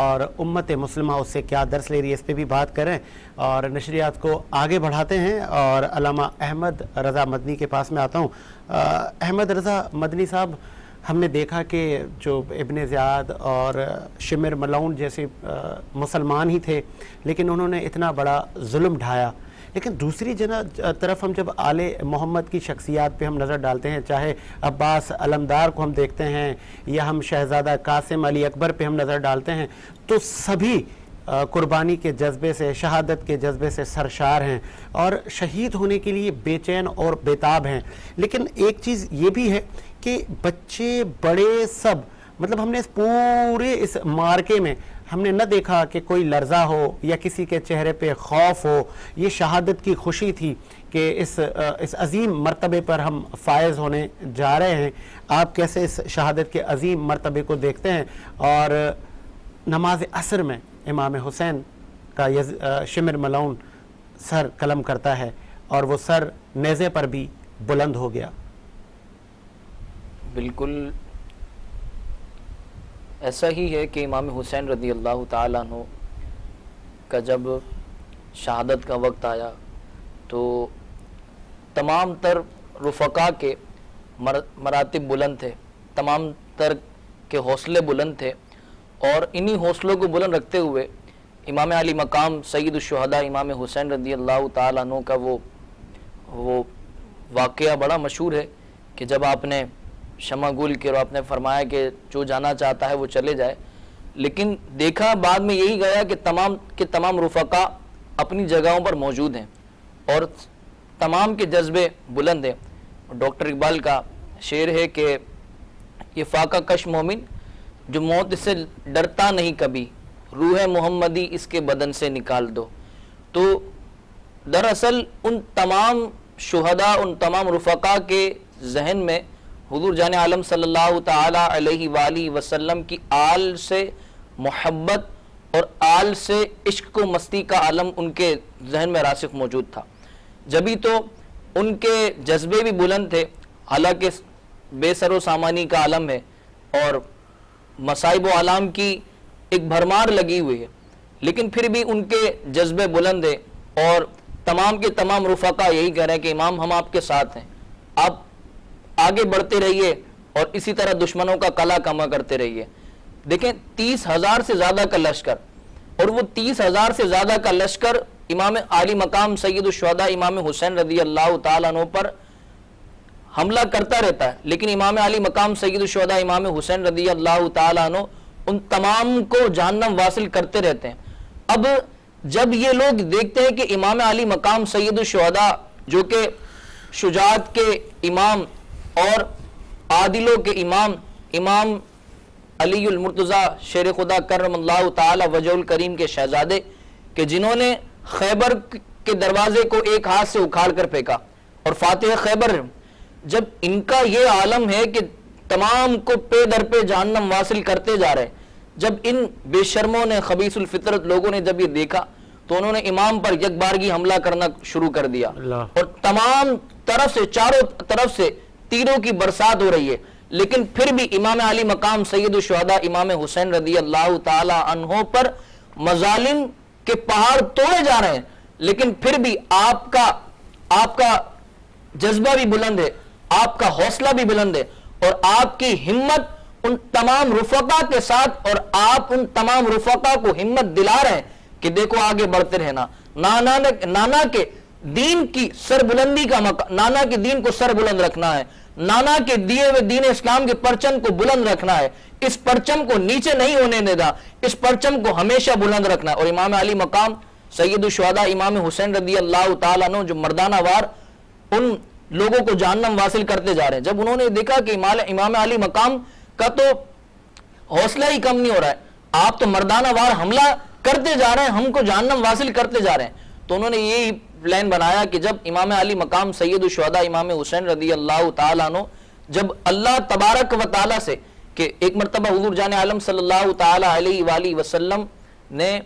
اور امت مسلمہ اس سے کیا درس لے رہی ہے اس پہ بھی بات کریں، اور نشریات کو آگے بڑھاتے ہیں۔ اور علامہ احمد رضا مدنی کے پاس میں آتا ہوں۔ احمد رضا مدنی صاحب، ہم نے دیکھا کہ جو ابن زیاد اور شمر ملعون جیسے مسلمان ہی تھے، لیکن انہوں نے اتنا بڑا ظلم ڈھایا۔ لیکن دوسری طرف ہم جب آل محمد کی شخصیات پہ ہم نظر ڈالتے ہیں، چاہے عباس علمدار کو ہم دیکھتے ہیں یا ہم شہزادہ قاسم علی اکبر پہ ہم نظر ڈالتے ہیں، تو سبھی قربانی کے جذبے سے، شہادت کے جذبے سے سرشار ہیں اور شہید ہونے کے لیے بے چین اور بیتاب ہیں۔ لیکن ایک چیز یہ بھی ہے کہ بچے بڑے سب، مطلب ہم نے اس پورے اس مارکے میں ہم نے نہ دیکھا کہ کوئی لرزہ ہو یا کسی کے چہرے پہ خوف ہو۔ یہ شہادت کی خوشی تھی کہ اس عظیم مرتبے پر ہم فائز ہونے جا رہے ہیں۔ آپ کیسے اس شہادت کے عظیم مرتبے کو دیکھتے ہیں؟ اور نماز عصر میں امام حسین کا شمر ملعون سر قلم کرتا ہے اور وہ سر نیزے پر بھی بلند ہو گیا۔ بالکل ایسا ہی ہے کہ امام حسین رضی اللہ تعالیٰ عنہ کا جب شہادت کا وقت آیا تو تمام تر رفقا کے مراتب بلند تھے، تمام تر کے حوصلے بلند تھے، اور انہی حوصلوں کو بلند رکھتے ہوئے امام علی مقام سید الشہداء امام حسین رضی اللہ تعالیٰ عنہ کا وہ واقعہ بڑا مشہور ہے کہ جب آپ نے شمع گل کی اور آپ نے فرمایا کہ جو جانا چاہتا ہے وہ چلے جائے، لیکن دیکھا بعد میں یہی گیا کہ تمام رفقا اپنی جگہوں پر موجود ہیں اور تمام کے جذبے بلند ہیں۔ ڈاکٹر اقبال کا شعر ہے کہ یہ فاقہ کش مومن جو موت سے ڈرتا نہیں کبھی، روح محمدی اس کے بدن سے نکال دو. تو دراصل ان تمام شہداء، ان تمام رفقا کے ذہن میں حضور جان عالم صلی اللہ تعالی علیہ وآلہ وسلم کی آل سے محبت اور آل سے عشق و مستی کا عالم ان کے ذہن میں راسخ موجود تھا. جبھی تو ان کے جذبے بھی بلند تھے، حالانکہ بے سر و سامانی کا عالم ہے اور مصائب و علام کی ایک بھرمار لگی ہوئی ہے، لیکن پھر بھی ان کے جذبے بلند ہیں اور تمام کے تمام رفقا یہی کہہ رہے ہیں کہ امام ہم آپ کے ساتھ ہیں، آپ آگے بڑھتے رہیے اور اسی طرح دشمنوں کا قلع کما کرتے رہیے. دیکھیں 30,000 سے زیادہ کا لشکر، اور وہ 30,000 سے زیادہ کا لشکر امام عالی مقام سید الشہداء امام حسین رضی اللہ تعالیٰ عنہ پر حملہ کرتا رہتا ہے، لیکن امام عالی مقام سید الشہداء امام حسین رضی اللہ تعالیٰ عنہ ان تمام کو جہنم واصل کرتے رہتے ہیں. اب جب یہ لوگ دیکھتے ہیں کہ امام علی مقام سید الشہداء جو کہ شجاعت کے امام اور عادلوں کے امام، امام علی المرتضیٰ شیر خدا کرم اللہ تعالی وجہ الکریم کے شہزادے، کہ جنہوں نے خیبر کے دروازے کو ایک ہاتھ سے اکھاڑ کر پھینکا اور فاتح خیبر، جب ان کا یہ عالم ہے کہ تمام کو پے در پہ جہنم واصل کرتے جا رہے ہیں، جب ان بے شرموں نے، خبیث الفطرت لوگوں نے جب یہ دیکھا تو انہوں نے امام پر یک بارگی حملہ کرنا شروع کر دیا اور تمام طرف سے، چاروں طرف سے تیروں کی برسات ہو رہی ہے. لیکن پھر بھی امام علی مقام سید الشہداء امام حسین رضی اللہ تعالی عنہ پر مظالم کے پہاڑ توڑے جا رہے ہیں، لیکن پھر بھی آپ کا جذبہ بھی بلند ہے، آپ کا حوصلہ بھی بلند ہے اور آپ کی ہمت ان تمام رفقا کے ساتھ، اور آپ ان تمام رفقا کو ہمت دلا رہے ہیں کہ دیکھو آگے بڑھتے رہنا. نانا کے دین کی سر بلندی کا نانا کے دین کو سر بلند رکھنا ہے، نانا کے دیے ہوئے دین اسلام کے پرچم کو بلند رکھنا ہے، اس پرچم کو نیچے نہیں ہونے دینا، اس پرچم کو ہمیشہ بلند رکھنا ہے. اور امام علی مقام سید الشہداء امام حسین رضی اللہ تعالیٰ عنہ جو مردانہ وار ان لوگوں کو جہنم واصل کرتے جا رہے ہیں، جب انہوں نے دیکھا کہ امام علی مقام کا تو حوصلہ ہی کم نہیں ہو رہا ہے، آپ تو مردانہ وار حملہ کرتے جا رہے ہیں، ہم کو جہنم واصل کرتے جا رہے ہیں، تو انہوں نے یہی پلان بنایا کہ جب امام علی مقام سید الشہداء امام حسین رضی اللہ تعالیٰ عنہ جب اللہ تبارک و تعالیٰ سے، کہ ایک مرتبہ حضور جان عالم صلی اللہ تعالی علیہ وآلہ وسلم نے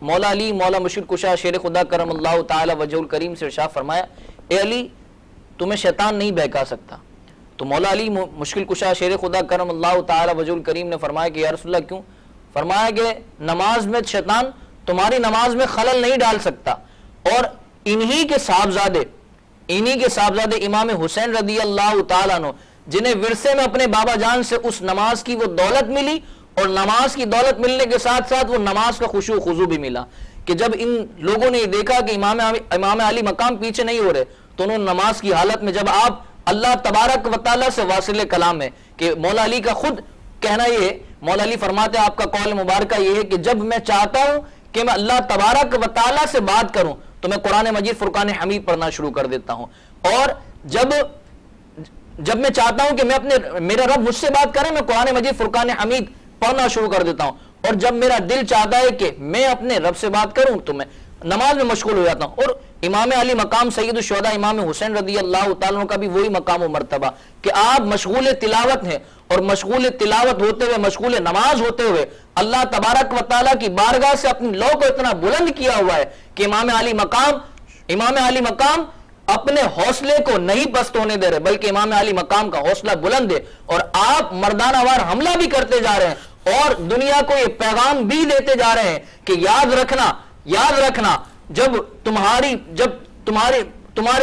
مولا علی مولا مشکل کشا شیر خدا کرم اللہ تعالی وجہ الکریم سے ارشاد فرمایا، اے علی تمہیں شیطان نہیں بہکا سکتا. تو مولا علی مشکل کشا شیر خدا کرم اللہ تعالی وجہ الکریم نے فرمایا کہ یا رسول اللہ کیوں؟ فرمایا کہ نماز میں شیطان تمہاری نماز میں خلل نہیں ڈال سکتا، اور انہی کے صاحبزادے امام حسین رضی اللہ تعالیٰ عنہ جنہیں ورثے میں اپنے بابا جان سے اس نماز کی وہ دولت ملی، اور نماز کی دولت ملنے کے ساتھ ساتھ وہ نماز کا خشوع و خضوع بھی ملا، کہ جب ان لوگوں نے یہ دیکھا کہ امام علی مقام پیچھے نہیں ہو رہے تو انہوں نے نماز کی حالت میں، جب آپ اللہ تبارک و تعالیٰ سے واصل کلام ہے کہ مولا علی کا خود کہنا یہ ہے، مولا علی فرماتے ہیں آپ کا قول مبارکہ یہ ہے کہ جب میں چاہتا ہوں کہ میں اللہ تبارک و تعالیٰ سے بات کروں تو میں قرآن مجید فرقان حمید پڑھنا شروع کر دیتا ہوں، اور جب میں چاہتا ہوں کہ میرا رب مجھ سے بات کرے میں قرآن مجید فرقان حمید پڑھنا شروع کر دیتا ہوں، اور جب میرا دل چاہتا ہے کہ میں اپنے رب سے بات کروں تو میں نماز میں مشغول ہو جاتا ہوں. اور امام علی مقام سید الشہداء امام حسین رضی اللہ تعالیٰ کا بھی وہی مقام و مرتبہ کہ آپ مشغول تلاوت ہیں، اور مشغول تلاوت ہوتے ہوئے، مشغول نماز ہوتے ہوئے اللہ تبارک و تعالیٰ کی بارگاہ سے اپنی لو کو اتنا بلند کیا ہوا ہے کہ امام علی مقام اپنے حوصلے کو نہیں پست ہونے دے رہے، بلکہ امام علی مقام کا حوصلہ بلند ہے، اور آپ مردانہ وار حملہ بھی کرتے جا رہے ہیں اور دنیا کو یہ پیغام بھی دیتے جا رہے ہیں کہ یاد رکھنا جب تمہارے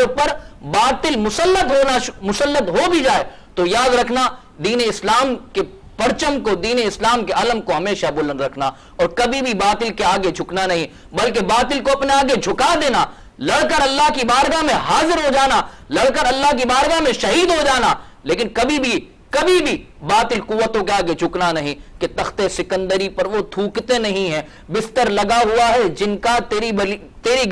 اوپر باطل مسلط ہو بھی جائے تو یاد رکھنا دین اسلام کے پرچم کو، دین اسلام کے علم کو ہمیشہ بلند رکھنا، اور کبھی بھی باطل کے آگے جھکنا نہیں، بلکہ باطل کو اپنے آگے جھکا دینا، لڑ کر اللہ کی بارگاہ میں حاضر ہو جانا، لڑ کر اللہ کی بارگاہ میں شہید ہو جانا، لیکن کبھی بھی باطل قوتوں کے آگے جھکنا نہیں، کہ تخت سکندری پر وہ تھوکتے نہیں ہیں، بستر لگا ہوا ہے جن کا تیری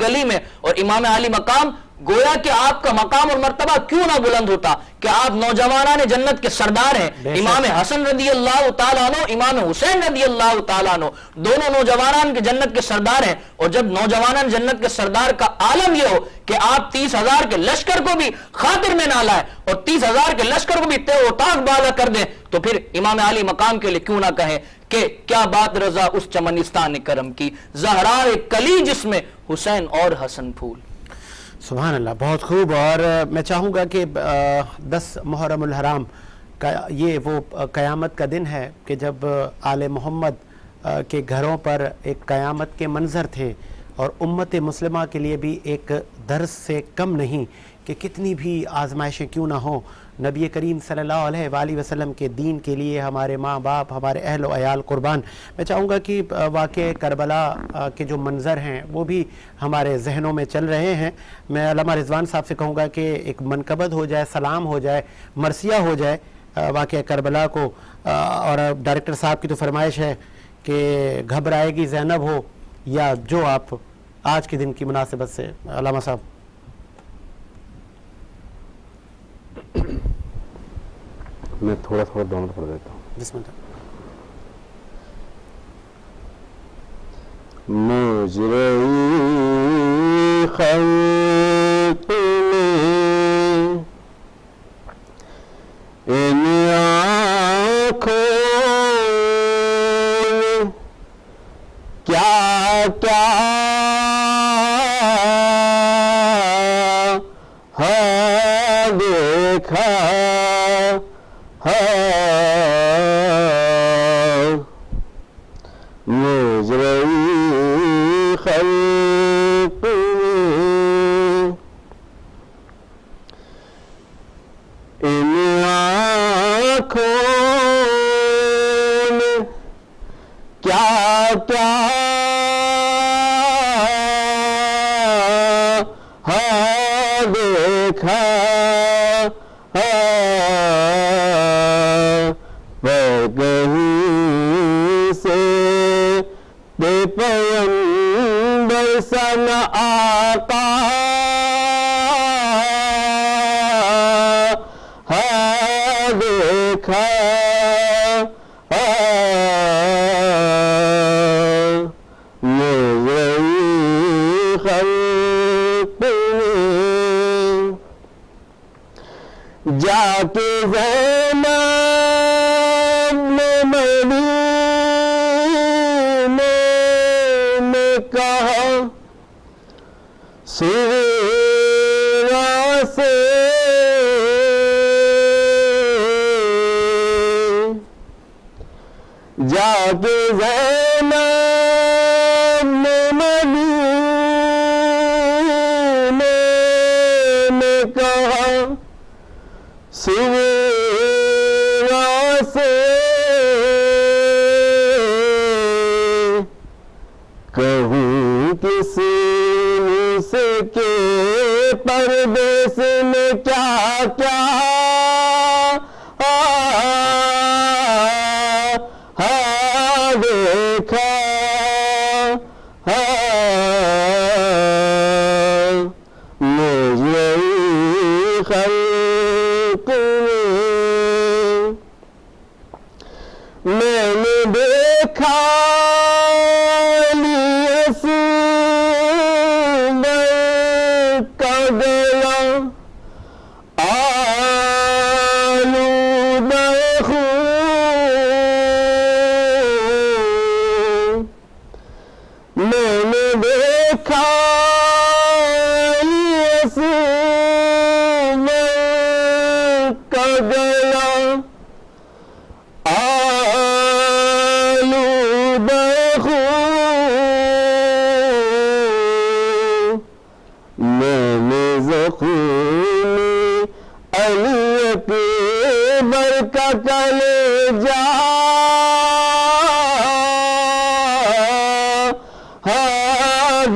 گلی میں، اور امام علی مقام گویا کہ آپ کا مقام اور مرتبہ کیوں نہ بلند ہوتا کہ آپ نوجوانان جنت کے سردار ہیں. امام حسن رضی اللہ تعالیٰ عنہ، امام حسین رضی اللہ تعالیٰ عنہ دونوں نوجوانان کے جنت کے سردار ہیں. اور جب نوجوانان جنت کے سردار کا عالم یہ ہو کہ آپ 30,000 کے لشکر کو بھی خاطر میں نہ لائے اور 30,000 کے لشکر کو بھی تے و تاق بالا کر دیں، تو پھر امام علی مقام کے لیے کیوں نہ کہیں کہ کیا بات رضا اس چمنستان کرم کی، زہراء کلی جس میں حسین اور حسن پھول. سبحان اللہ، بہت خوب. اور میں چاہوں گا کہ 10 محرم الحرام کا یہ وہ قیامت کا دن ہے کہ جب آل محمد کے گھروں پر ایک قیامت کے منظر تھے، اور امت مسلمہ کے لیے بھی ایک درس سے کم نہیں کہ کتنی بھی آزمائشیں کیوں نہ ہوں، نبی کریم صلی اللہ علیہ وآلہ وسلم کے دین کے لیے ہمارے ماں باپ، ہمارے اہل و عیال قربان. میں چاہوں گا کہ واقع کربلا کے جو منظر ہیں وہ بھی ہمارے ذہنوں میں چل رہے ہیں. میں علامہ رضوان صاحب سے کہوں گا کہ ایک منقبت ہو جائے، سلام ہو جائے، مرثیہ ہو جائے واقع کربلا کو. اور ڈائریکٹر صاحب کی تو فرمائش ہے کہ گھبرائے گی زینب ہو یا جو آپ آج کے دن کی مناسبت سے. علامہ صاحب. میں تھوڑا تھوڑا دونوں پڑھ دیتا ہوں. بسم اللہ. مجرئی خلق میں ان آنکھوں نے کیا کیا ہے دیکھا ہے. مجرئی خلق میں ان آنکھوں نے کیا کیا ہے دیکھا ہے. پر کہیں سے بے پیغمبر سن آقا ہے دیکھا ہے. مجرئی خلق میں جا کے زینب نے مدینے میں کہا سیرا سے جا کے زینب نے مدینے میں کہا سیرا سے کہوں کسی سے کہ پردیس میں کیا کیا ہے دیکھا ہے. مجرئی خلق میں نے دیکھا کا گلا آلودہ خون. میں نے دیکھا کا گلا آلودہ خون. میں نے زخمی علی اکبر کا کلیجہ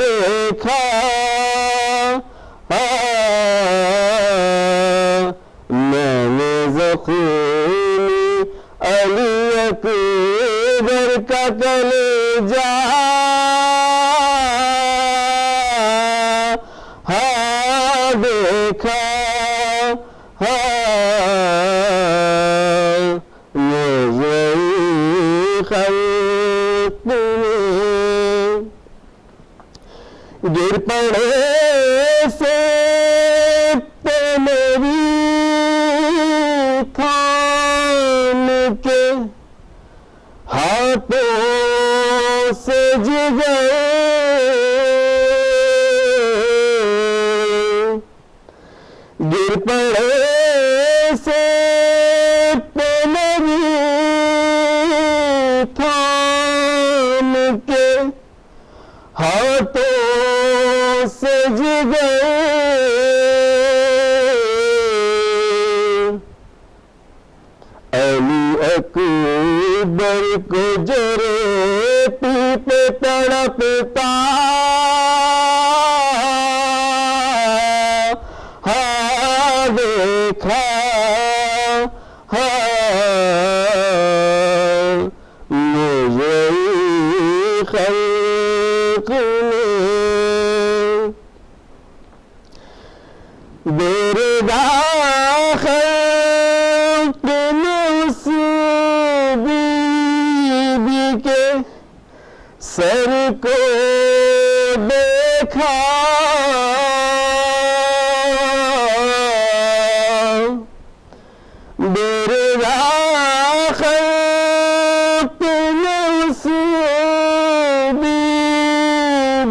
دیکھا ہے. میں نے زخمی علی اکبر کا کلیجہ گر پڑے سے پہلے تھام کے ہاتھوں سج گئے علی اکبر کو جرے پیپے تڑپتا ہاں دیکھا مجھے خلق نے بیردا خلق نے اس بی بی کے سر کو دیکھا بیردا خلق نے اس بی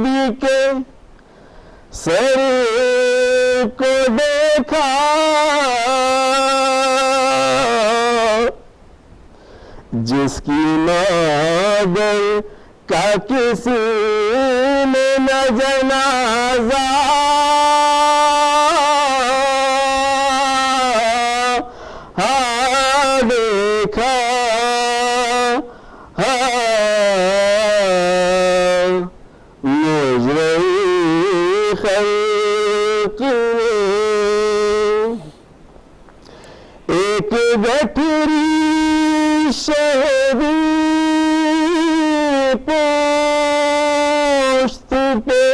بی کے سر کو دیکھا جس کی نادر کا کسی نے نہ جنازہ ہاں دیکھا مجرم خلق نے ایک گٹھری شہری پوشت پہ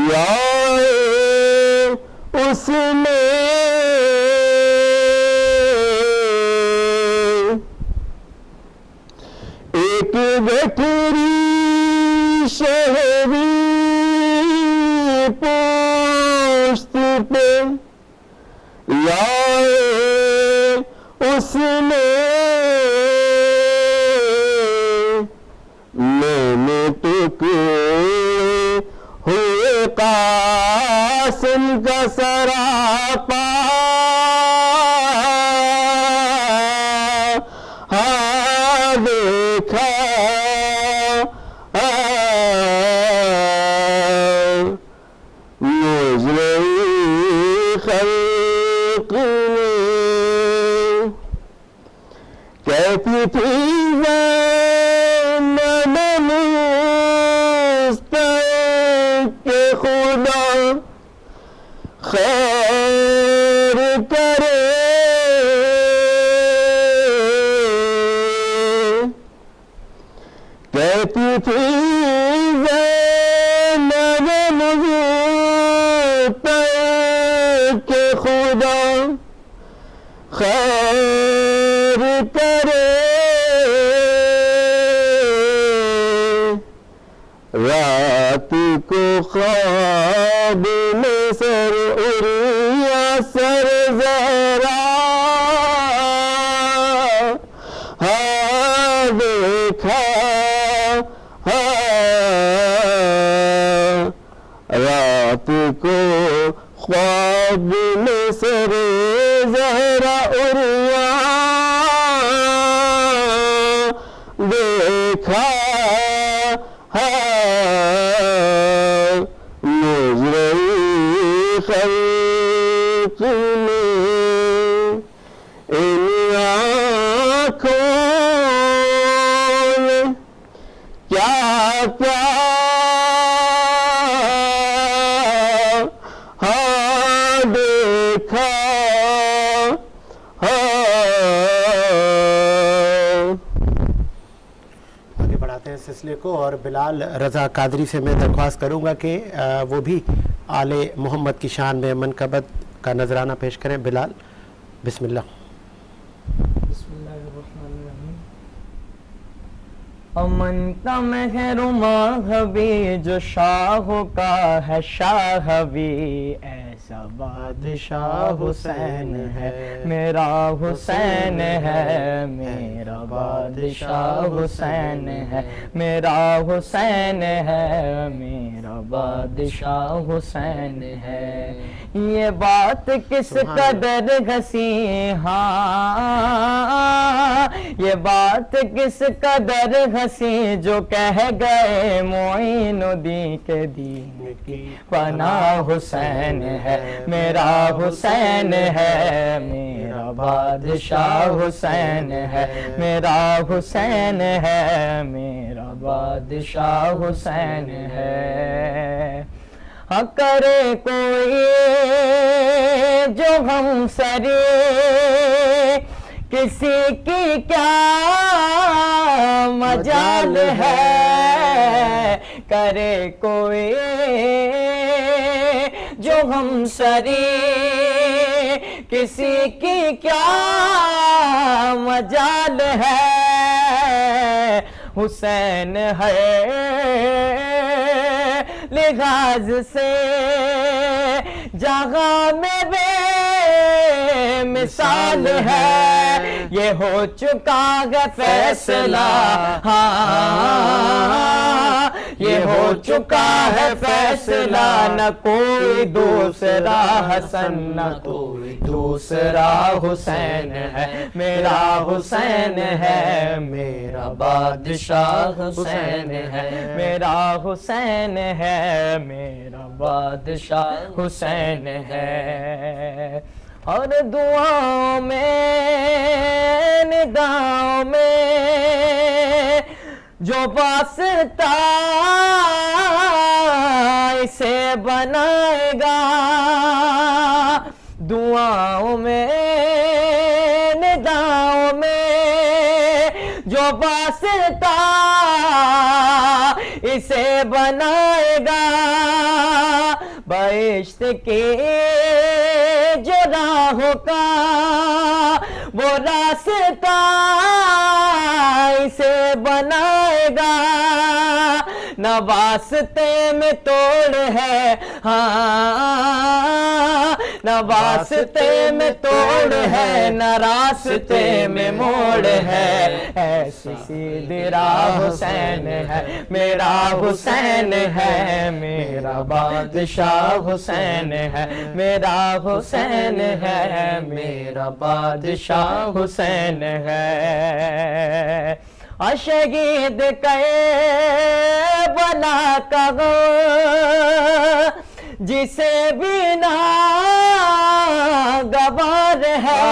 لائے اس نے ایک گٹھری شہری پوشت پہ لائے اس نے میں نے ٹکڑے ہوئے قاسم کا سراپا ہاں دیکھا مجرم خلق نے کہتی تھی زینب مستحق کہ خدا خیر کرے کہتی تھی زینب مستحق کہ خدا خیر کرے رات کو خواب میں سر اریا سر زہرا ہاں دیکھا رات کو خواب میں سر زہرا اریا دیکھا مجرم خلق نے ان آنکھوں میں کیا کیا ہاں دیکھا آگے بڑھاتے ہیں سلسلے کو اور بلال رضا قادری سے میں درخواست کروں گا کہ وہ بھی آل محمد کی شان میں منقبت کا نذرانہ پیش کریں. بلال بسم اللہ. بسم اللہ الرحمن الرحیم. امن کا مہر ماہوی جو شاہ کا ہے شاہوی، اے ایسا بادشاہ حسین ہے میرا حسین ہے میرا بادشاہ حسین ہے میرا حسین ہے میرا بادشاہ حسین ہے. یہ بات کس قدر ہنسی ہاں یہ بات کس قدر ہنسی جو کہہ گئے معین الدین کے دین کی پناہ حسین ہے میرا حسین ہے میرا بادشاہ حسین ہے میرا حسین ہے میرا بادشاہ حسین ہے. ہاں کرے کوئی جو ہم سری کسی کی کیا مجال ہے کرے کوئی جو ہم سری کسی کی کیا مجال ہے. حسین ہے لحاظ سے جگہ میں بے مثال ہے یہ ہو چکا ہے فیصلہ ہاں یہ ہو چکا ہے فیصلہ نہ کوئی دوسرا حسن نہ کوئی دوسرا حسین ہے میرا حسین ہے میرا بادشاہ حسین ہے میرا حسین ہے میرا بادشاہ حسین ہے. اور دعاؤں میں نداؤں میں جو واسطہ اسے بنائے گا دعاؤں میں نداؤں میں جو واسطہ اسے بنائے گا بہشت کی جو راہوں کا وہ راستہ اسے بنائے گا نہ واسطے میں توڑ ہے ہاں نہ واسطے میں توڑ ہے نہ راستے میں موڑ ہے ایسی سیدھی راہ حسین ہے میرا حسین ہے میرا بادشاہ حسین ہے میرا حسین ہے میرا بادشاہ حسین ہے. شہید کربلا کا جسے بھی نا گوار ہے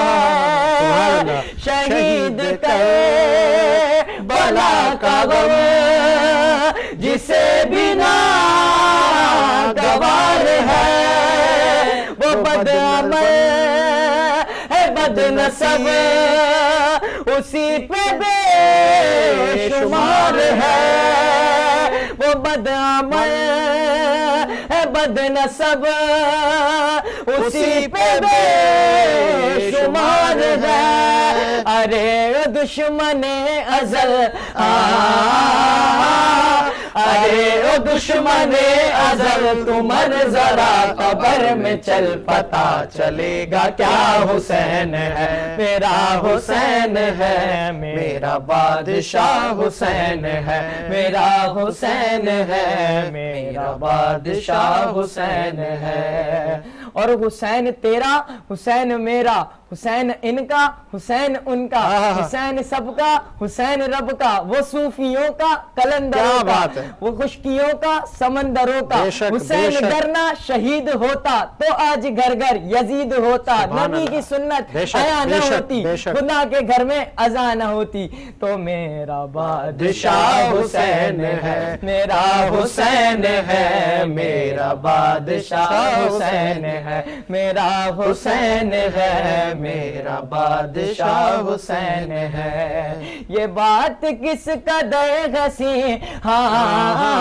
شہید کربلا کا جسے بھی نا گوار ہے وہ بدعمل ہے بد نسب اسی پہ بے شمار ہے وہ بدعمل ہے بد نسب اسی پہ بے شمار ہے. ارے دشمن ازل ارے او دشمن ازل تمہر ذرا قبر میں چل پتا چلے گا کیا حسین ہے میرا حسین ہے میرا بادشاہ حسین ہے میرا حسین ہے میرا بادشاہ حسین ہے. اور حسین تیرا حسین میرا حسین ان کا حسین ان کا حسین سب کا حسین رب کا وہ صوفیوں کا کلندروں کا وہ خشکیوں کا سمندروں کا حسین ڈرنا شہید ہوتا تو آج گھر گھر یزید ہوتا نبی کی سنت حیا نہ ہوتی خدا کے گھر میں اذان نہ ہوتی تو میرا بادشاہ حسین ہے میرا حسین ہے میرا بادشاہ حسین ہے میرا حسین ہے میرا بادشاہ حسین ہے. یہ بات کس قدر ہنسی، ہاں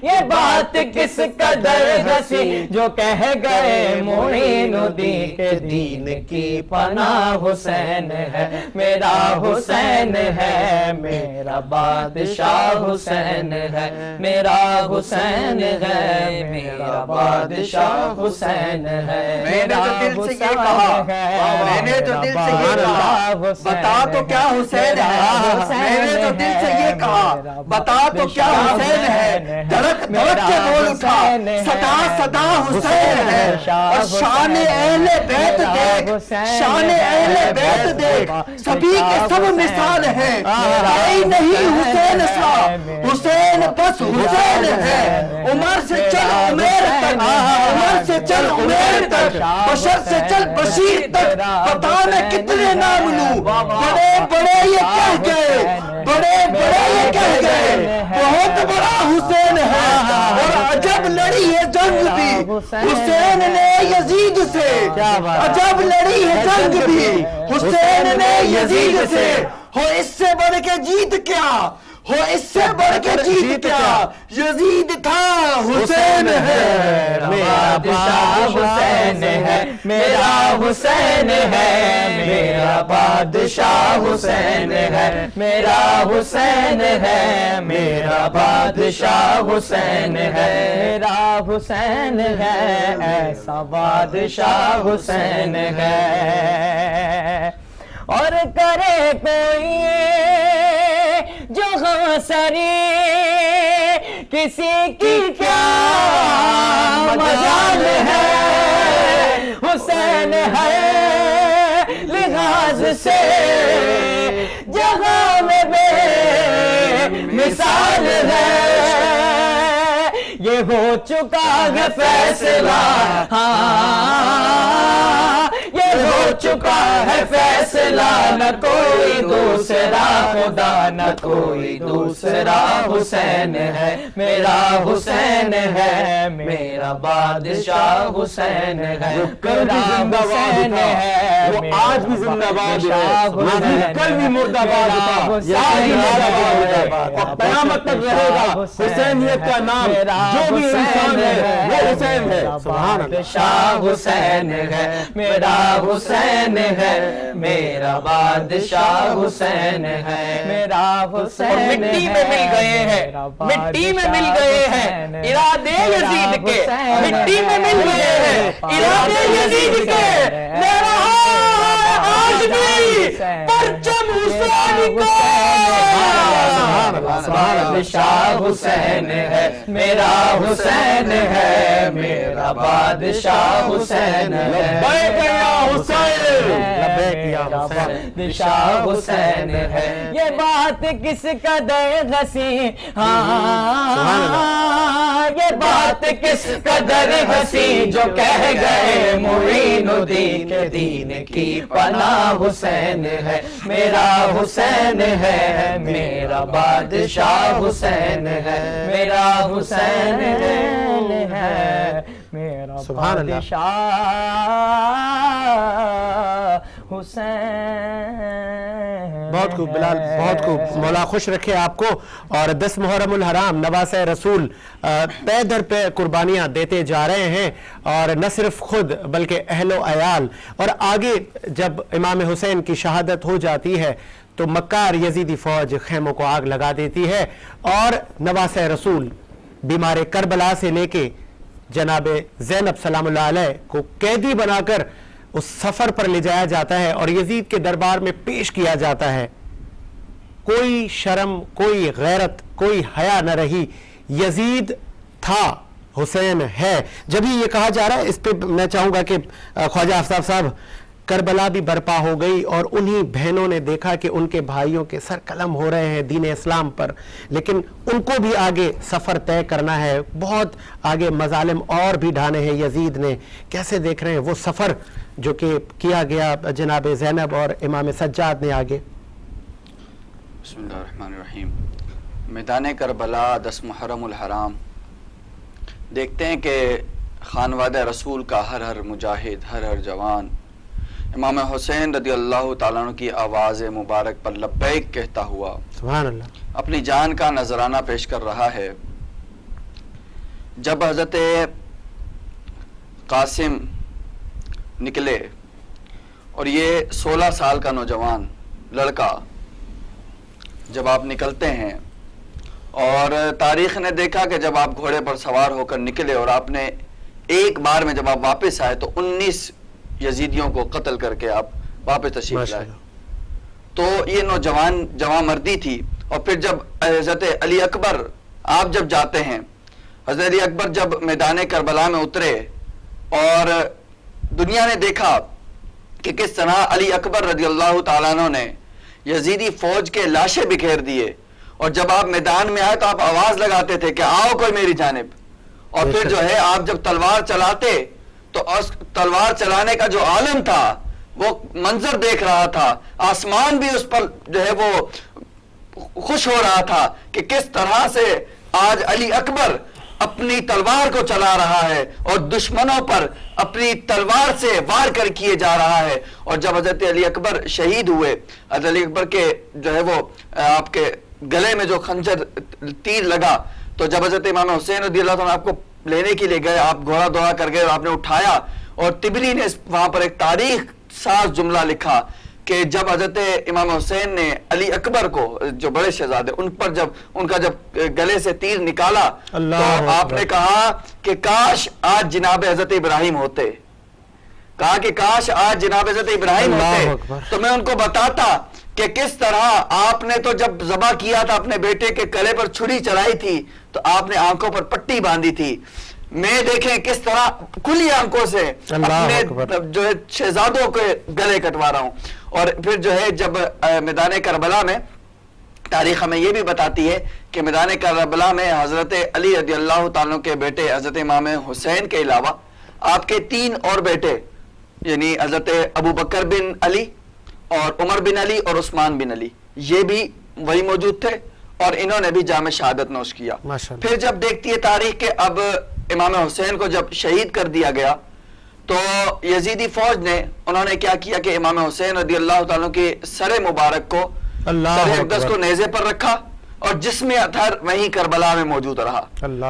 یہ بات کس قدر ہنسی جو کہہ گئے معین الدین کے دین کی پناہ حسین ہے. میرا حسین ہے، میرا بادشاہ حسین ہے. میرا حسین ہے، میرا بادشاہ حسین ہے. میں نے تو دل سے یہ کہا، میں نے تو دل سے یہ کہا بتا تو کیا حسین ہے. میں نے تو دل سے یہ کہا بتا تو کیا حسین ہے. دھڑک دھڑک کے بول اٹھا صدا صدا حسین ہے. اور شان اہل بیت دیکھ، شان اہل بیت دیکھ، سبھی کے سب مثال ہیں. کوئی نہیں حسین سا، حسین بس حسین ہے. عمر سے چل عمیر تک، عمر سے چل عمیر تک، بشر سے چل بشیر تک. پتا میں کتنے نام لوں، بڑے بڑے یہ کہہ گئے، بڑے بڑے یہ کہہ گئے بہت بڑا حسین ہے. اور عجب لڑی ہے جنگ بھی حسین نے یزید سے، عجب لڑی ہے جنگ بھی حسین نے یزید سے. ہو اس سے بڑھ کے جیت کیا، ہو اس سے بڑھ کے جیت کیا، یزید تھا حسین ہے. میرا بادشاہ حسین ہے، میرا حسین ہے. میرا بادشاہ حسین ہے، میرا حسین ہے. میرا بادشاہ حسین ہے، میرا حسین ہے. ایسا بادشاہ حسین ہے. اور کرے کوئی جو سری کسی کی کیا مجال ہے. حسین ہے لحاظ سے جہاں میں بے مثال ہے. یہ ہو چکا ہے فیصلہ، ہاں یہ ہو چکا ہے فیصلہ. نہ کوئی دوسرا خدا، نہ کوئی دوسرا حسین ہے. میرا حسین ہے، میرا بادشاہ حسین ہے. میرا حسین ہے، وہ آج بھی زندہ باد ہے، کل بھی مردہ باد تھا، آج بھی مردہ باد ہے اور قیامت تک رہے گا. حسینیت کا نام جو بھی انسان ہے وہ حسین ہے. سبحان اللہ. بادشاہ حسین ہے، میرا حسین ہے. میرا بادشاہ حسین ہے، میرا حسین. مٹی میں مل گئے ہیں، مٹی میں مل گئے ہیں ارادے یزید کے، مٹی میں مل گئے ہیں ارادے یزید کے. میرا آج بھی پرچم حسین کا. بادشاہ حسین ہے، میرا حسین ہے. میرا بادشاہ حسین ہے. لبیک یا حسین، لبیک یا حسین. بادشاہ حسین ہے. یہ بات کس قدر ہنسی، ہاں یہ بات کس قدر ہنسی جو کہہ گئے معین الدین کے دین کی پناہ حسین ہے. میرا حسین ہے، میرا بادشاہ حسین ہے. میرا حسین ہے، میرا سبحان اللہ. بادشاہ حسین. بہت خوب بلال، بہت خوب. مولا خوش رکھے آپ کو. اور 10 محرم الحرام نواسہ رسول پے در پہ قربانیاں دیتے جا رہے ہیں، اور نہ صرف خود بلکہ اہل و عیال. اور آگے جب امام حسین کی شہادت ہو جاتی ہے تو مکار یزیدی فوج خیموں کو آگ لگا دیتی ہے، اور نواسہ رسول بیمار کربلا سے لے کے جناب زینب سلام اللہ علیہ کو قیدی بنا کر اس سفر پر لے جایا جاتا ہے اور یزید کے دربار میں پیش کیا جاتا ہے. کوئی شرم، کوئی غیرت، کوئی حیا نہ رہی. یزید تھا، حسین ہے. جب ہی یہ کہا جا رہا ہے، اس پہ میں چاہوں گا کہ خواجہ آفتاب صاحب، کربلا بھی برپا ہو گئی اور انہی بہنوں نے دیکھا کہ ان کے بھائیوں کے سر قلم ہو رہے ہیں دین اسلام پر، لیکن ان کو بھی آگے سفر طے کرنا ہے، بہت آگے مظالم اور بھی ڈھانے ہیں یزید نے. کیسے دیکھ رہے ہیں وہ سفر جو کہ کیا گیا جناب زینب اور امام سجاد نے آگے؟ بسم اللہ الرحمن الرحیم. میدان کربلا 10 محرم الحرام. دیکھتے ہیں کہ خانوادہ رسول کا ہر مجاہد، ہر جوان امام حسین رضی اللہ تعالیٰ عنہ کی آواز مبارک پر لبیک کہتا ہوا سبحان اللہ. اپنی جان کا نذرانہ پیش کر رہا ہے. جب حضرت قاسم نکلے اور یہ 16 سال کا نوجوان لڑکا جب آپ نکلتے ہیں اور تاریخ نے دیکھا کہ جب آپ گھوڑے پر سوار ہو کر نکلے اور آپ نے ایک بار میں جب آپ واپس آئے تو 19 یزیدیوں کو قتل کر کے آپ واپس تشریف لائے. تو یہ نوجوان جوان مردی تھی. اور پھر جب حضرت علی اکبر آپ جب جاتے ہیں, حضرت علی اکبر جب میدان کربلا میں اترے اور دنیا نے دیکھا کہ کس طرح علی اکبر رضی اللہ تعالیٰ عنہ نے یزیدی فوج کے لاشیں بکھیر دیے, اور جب آپ میدان میں آئے تو آپ آواز لگاتے تھے کہ آؤ کوئی میری جانب, اور پھر جو ہے آپ جب تلوار چلاتے تو اس تلوار چلانے کا جو عالم تھا وہ منظر دیکھ رہا تھا, آسمان بھی اس پر جو ہے وہ خوش ہو رہا تھا کہ کس طرح سے آج علی اکبر اپنی تلوار کو چلا رہا ہے اور دشمنوں پر اپنی تلوار سے وار کر کیے جا رہا ہے. اور جب حضرت علی اکبر شہید ہوئے, حضرت علی اکبر کے جو ہے وہ آپ کے گلے میں جو خنجر تیر لگا, تو جب حضرت امام حسین رضی اللہ عنہ آپ کو لینے کے لیے گئے, آپ گھوڑا دوڑا کر گئے اور آپ نے اٹھایا, اور طبری نے وہاں پر ایک تاریخ ساز جملہ لکھا کہ جب حضرت امام حسین نے علی اکبر کو, جو بڑے شہزادے, ان پر جب ان کا جب گلے سے تیر نکالا تو آپ نے کہا کہ کاش آج جناب حضرت ابراہیم ہوتے, کہا کہ کاش آج جناب حضرت ابراہیم ہوتے تو میں ان کو بتاتا کہ کس طرح آپ نے تو جب ذبح کیا تھا اپنے بیٹے کے گلے پر چھری چلائی تھی تو آپ نے آنکھوں پر پٹی باندھی تھی, میں دیکھیں کس طرح کھلی آنکھوں سے اپنے جو ہے شہزادوں کے گلے کٹوا رہا ہوں. اور پھر جو ہے جب میدان کربلا میں تاریخ ہمیں یہ بھی بتاتی ہے کہ میدان کربلا میں حضرت علی رضی اللہ تعالیٰ کے بیٹے حضرت امام حسین کے علاوہ آپ کے 3 اور بیٹے یعنی حضرت ابو بکر بن علی اور عمر بن علی اور عثمان بن علی, یہ بھی وہی موجود تھے اور انہوں نے بھی جام شہادت نوش کیا. پھر جب دیکھتی ہے تاریخ کہ اب امام حسین کو جب شہید کر دیا گیا تو یزیدی فوج نے انہوں نے کیا کیا کہ امام حسین رضی اللہ تعالیٰ کے سر مبارک کو, سر اقدس کو نیزے پر رکھا اور جسم اطہر وہیں کربلا میں موجود رہا,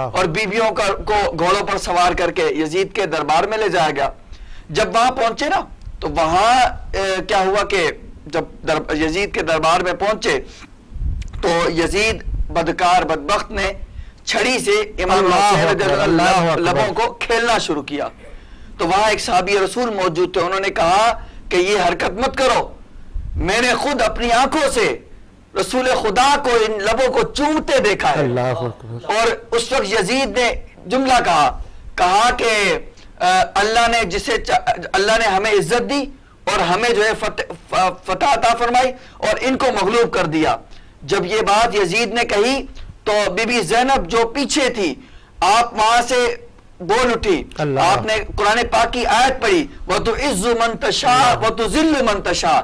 اور بیویوں کو گھوڑوں پر سوار کر کے یزید کے دربار میں لے جایا گیا. جب وہاں پہنچے نا تو وہاں کیا ہوا کہ جب یزید کے دربار میں پہنچے تو یزید بدکار بدبخت نے چھڑی سے امام حسین رضی اللہ لبوں کو کھیلنا شروع کیا. تو وہاں ایک صحابی رسول موجود تھے, انہوں نے کہا کہ یہ حرکت مت کرو, میں نے خود اپنی آنکھوں سے رسول خدا کو ان لبوں کو چومتے دیکھا ہے. اور اس وقت یزید نے جملہ کہا کہ اللہ نے ہمیں عزت دی اور ہمیں جو ہے فتح عطا فرمائی اور ان کو مغلوب کر دیا. جب یہ بات یزید نے کہی تو بی بی زینب جو پیچھے تھی آپ وہاں سے بول اٹھی, آپ نے قرآن پاک کی آیت پڑھی وَتُعِزُّ مَن تَشَاءُ وَتُذِلُّ مَن تَشَاءُ.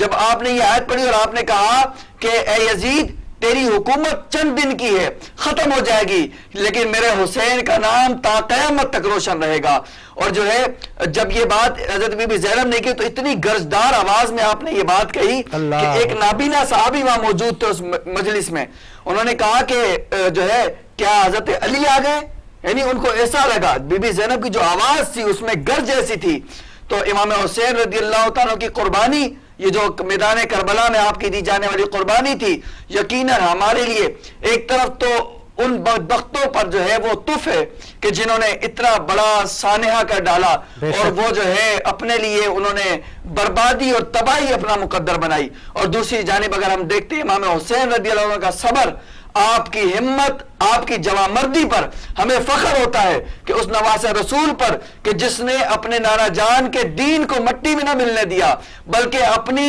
جب آپ نے یہ آیت پڑھی اور آپ نے کہا کہ اے یزید تیری حکومت چند دن کی ہے, ختم ہو جائے گی, لیکن میرے حسین کا نام تا قیامت تک روشن رہے گا. اور جو ہے جب یہ بات حضرت بی بی زینب نے کی تو اتنی گرجدار آواز میں آپ نے یہ بات کہی کہ ایک نابینا صحابی وہاں موجود تھے اس مجلس میں, انہوں نے کہا کہ جو ہے کیا حضرت علی آ گئے, یعنی ان کو ایسا لگا بی بی زینب کی جو آواز تھی اس میں گرج ایسی تھی. تو امام حسین رضی اللہ تعالیٰ کی قربانی, یہ جو میدان کربلا میں آپ کی دی جانے والی قربانی تھی, یقیناً ہمارے لیے ایک طرف تو ان بدبختوں پر جو ہے وہ تف ہے کہ جنہوں نے اتنا بڑا سانحہ کر ڈالا اور وہ جو ہے اپنے لیے انہوں نے بربادی اور تباہی اپنا مقدر بنائی. اور دوسری جانب اگر ہم دیکھتے ہیں امام حسین رضی اللہ عنہ کا صبر, آپ کی ہمت, آپ کی جوانمردی پر ہمیں فخر ہوتا ہے کہ اس نواز رسول پر کہ جس نے اپنے نانا جان کے دین کو مٹی میں نہ ملنے دیا بلکہ اپنی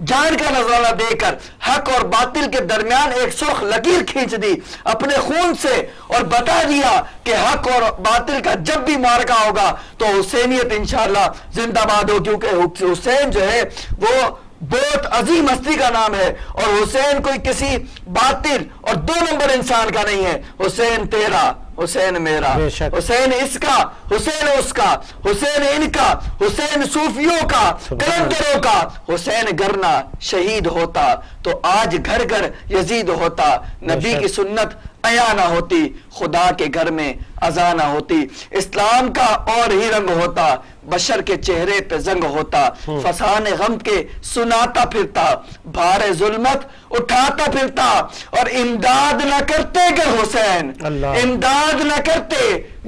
جان کا نذرانہ دے کر حق اور باطل کے درمیان ایک سرخ لکیر کھینچ دی اپنے خون سے اور بتا دیا کہ حق اور باطل کا جب بھی معرکہ ہوگا تو حسینیت انشاءاللہ زندہ باد ہو, کیونکہ حسین جو ہے وہ بہت عظیم ہستی کا نام ہے اور حسین کوئی کسی باطل اور 2 نمبر انسان کا نہیں ہے. حسین تیرا, حسین میرا، بے شک۔ حسین اس کا، حسین اس کا، حسین ان کا، حسین صوفیوں کا، کلندروں کا۔ حسین گرنا شہید ہوتا تو آج گھر گھر یزید ہوتا، نبی کی سنت عیا نہ ہوتی، خدا کے گھر میں اذان نہ ہوتی، اسلام کا اور ہی رنگ ہوتا، بشر کے چہرے پہ زنگ ہوتا، فسان غم کے سناتا پھرتا، بھار ظلمت اٹھاتا پھرتا، اور امداد نہ کرتے گر حسین، اللہ۔ امداد نہ کرتے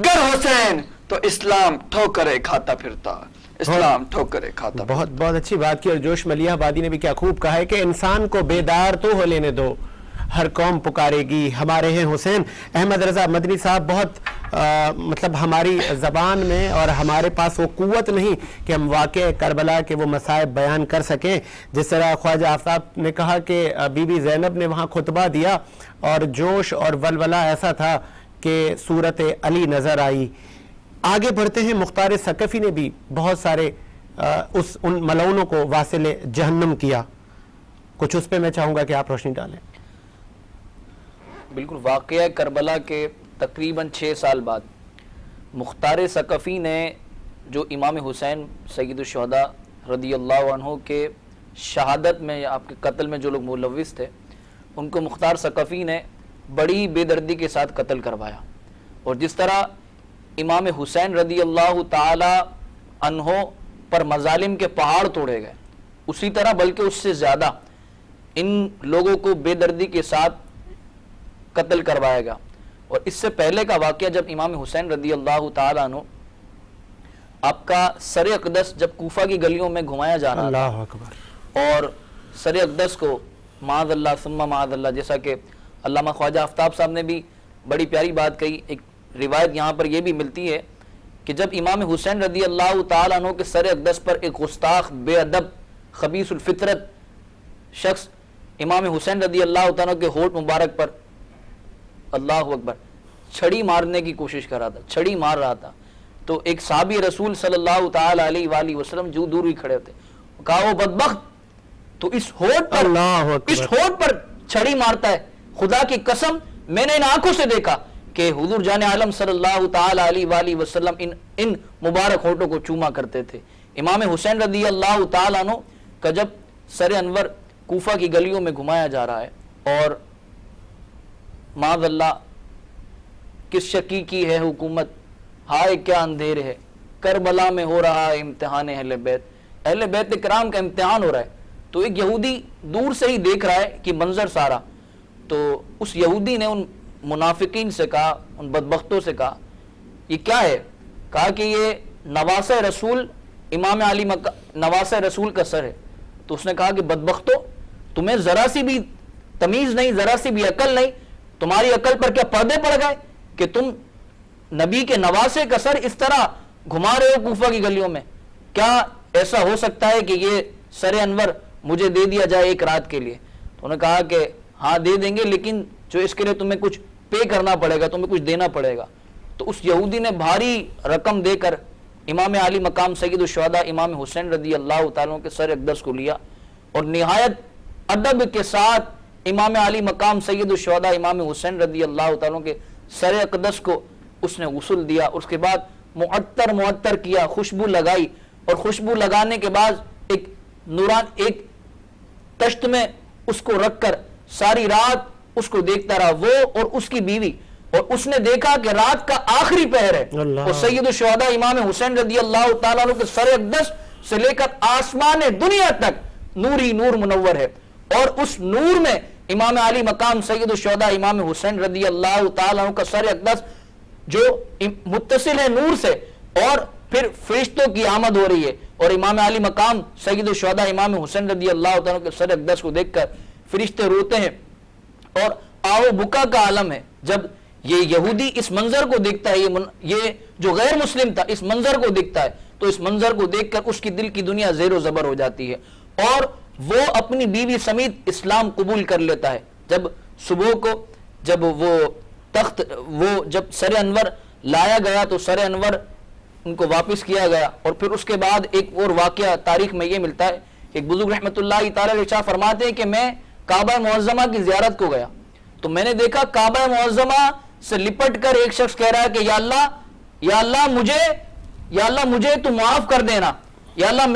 گر حسین تو اسلام ٹھوکرے کھاتا پھرتا، اسلام ٹھوکرے کھاتا پھرتا۔ بہت بہت اچھی بات کی، اور جوش ملیح آبادی نے بھی کیا خوب کہا ہے کہ انسان کو بیدار تو ہو لینے دو، ہر قوم پکارے گی ہمارے ہیں حسین۔ احمد رضا مدنی صاحب، بہت مطلب ہماری زبان میں اور ہمارے پاس وہ قوت نہیں کہ ہم واقع کربلا کے وہ مصائب بیان کر سکیں، جس طرح خواجہ آفتاب نے کہا کہ بی بی زینب نے وہاں خطبہ دیا اور جوش اور ولولہ ایسا تھا کہ صورت علی نظر آئی۔ آگے بڑھتے ہیں، مختار ثقفی نے بھی بہت سارے ان ملعونوں کو واصل جہنم کیا، کچھ اس پہ میں چاہوں گا کہ آپ روشنی ڈالیں۔ بالکل، واقعہ کربلا کے تقریباً 6 سال بعد مختار ثقفی نے جو امام حسین سید الشہداء رضی اللہ عنہ کے شہادت میں یا آپ کے قتل میں جو لوگ ملوث تھے، ان کو مختار ثقفی نے بڑی بے دردی کے ساتھ قتل کروایا، اور جس طرح امام حسین رضی اللہ تعالی عنہ پر مظالم کے پہاڑ توڑے گئے، اسی طرح بلکہ اس سے زیادہ ان لوگوں کو بے دردی کے ساتھ قتل کروایا گیا۔ اور اس سے پہلے کا واقعہ، جب امام حسین رضی اللہ تعالی عنہ آپ کا سر اقدس جب کوفہ کی گلیوں میں گھمایا جا رہا تھا، اللہ اکبر، اور سر اقدس کو معاذ اللہ ثم معاذ اللہ، جیسا کہ علامہ خواجہ آفتاب صاحب نے بھی بڑی پیاری بات کہی، ایک روایت یہاں پر یہ بھی ملتی ہے کہ جب امام حسین رضی اللہ تعالیٰ عنہ کے سر اقدس پر ایک گستاخ، بے ادب، خبیث الفطرت شخص امام حسین رضی اللہ تعالیٰ عنہ کے ہونٹ مبارک پر اللہ اکبر چھڑی مارنے کی کوشش کر رہا تھا، چھڑی مار رہا تھا، تو ایک صحابی رسول صلی اللہ تعالی علیہ وآلہ وسلم جو دور ہی کھڑے ہوتے، کہا وہ بدبخت تو اس ہونٹ پر چھڑی مارتا ہے، خدا کی قسم میں نے ان آنکھوں سے دیکھا کہ حضور جان عالم صلی اللہ تعالی علیہ وآلہ وسلم ان مبارک ہونٹوں کو چوما کرتے تھے۔ امام حسین رضی اللہ تعالی عنہ کا جب سر انور کوفہ کی گلیوں میں گھمایا جا رہا ہے، اور معاذ اللہ کس شکی کی ہے حکومت، ہائے کیا اندھیر ہے، کربلا میں ہو رہا ہے امتحان اہل بیت کرام کا امتحان ہو رہا ہے۔ تو ایک یہودی دور سے ہی دیکھ رہا ہے کہ منظر سارا، تو اس یہودی نے ان منافقین سے کہا، ان بدبختوں سے کہا یہ کیا ہے؟ کہا کہ یہ نواسہ رسول امام علی نواسہ رسول کا سر ہے۔ تو اس نے کہا کہ بدبختوں، تمہیں ذرا سی بھی تمیز نہیں، ذرا سی بھی عقل نہیں، تمہاری عقل پر کیا پردے پڑ گئے کہ تم نبی کے نواسے کا سر اس طرح گھما رہے ہو کوفہ کی گلیوں میں؟ کیا ایسا ہو سکتا ہے کہ یہ سر انور مجھے دے دیا جائے ایک رات کے لیے؟ تو انہوں نے کہا کہ ہاں دے دیں گے، لیکن جو اس کے لیے تمہیں کچھ پے کرنا پڑے گا، تمہیں کچھ دینا پڑے گا۔ تو اس یہودی نے بھاری رقم دے کر امام علی مقام سید الشہداء امام حسین رضی اللہ تعالیٰ کے سر اقدس کو لیا، اور نہایت ادب کے ساتھ امام علی مقام سید الشہداء امام حسین رضی اللہ تعالیٰ کے سر اقدس کو اس نے غسل دیا، اس کے بعد معطر کیا، خوشبو لگائی، اور خوشبو لگانے کے بعد ایک تشت میں اس کو رکھ کر ساری رات اس کو دیکھتا رہا، وہ اور اس کی بیوی، اور اس نے دیکھا کہ رات کا آخری پہر ہے، اور سید الشہداء امام حسین رضی اللہ تعالیٰ عنہ کے سر اقدس سے لے کر آسمان دنیا تک نور ہی نور منور ہے، اور اس نور میں امام علی مقام سید الشہداء امام حسین رضی اللہ تعالیٰ عنہ کا سر اقدس جو متصل ہے نور سے، اور پھر فرشتوں کی آمد ہو رہی ہے، اور امام علی مقام سید الشہداء امام حسین رضی اللہ تعالیٰ عنہ کے سر اقدس کو دیکھ کر فرشتے روتے ہیں، اور آو بکا کا عالم ہے۔ جب یہ یہودی اس منظر کو دیکھتا ہے، یہ جو غیر مسلم تھا اس منظر کو دیکھتا ہے، تو اس منظر کو دیکھ کر اس کی دل کی دنیا زیر و زبر ہو جاتی ہے، اور وہ اپنی بیوی سمیت اسلام قبول کر لیتا ہے۔ جب صبح کو جب جب سر انور لایا گیا تو سر انور ان کو واپس کیا گیا، اور پھر اس کے بعد ایک اور واقعہ تاریخ میں یہ ملتا ہے، ایک بزرگ رحمۃ اللہ تعالی علیہ فرماتے ہیں کہ میں کعبہ معظمہ کی زیارت کو گیا، تو میں نے دیکھا کعبہ معظمہ سے لپٹ کر ایک شخص کہہ رہا ہے کہ یا اللہ مجھے تو معاف کر دینا، یا اللہ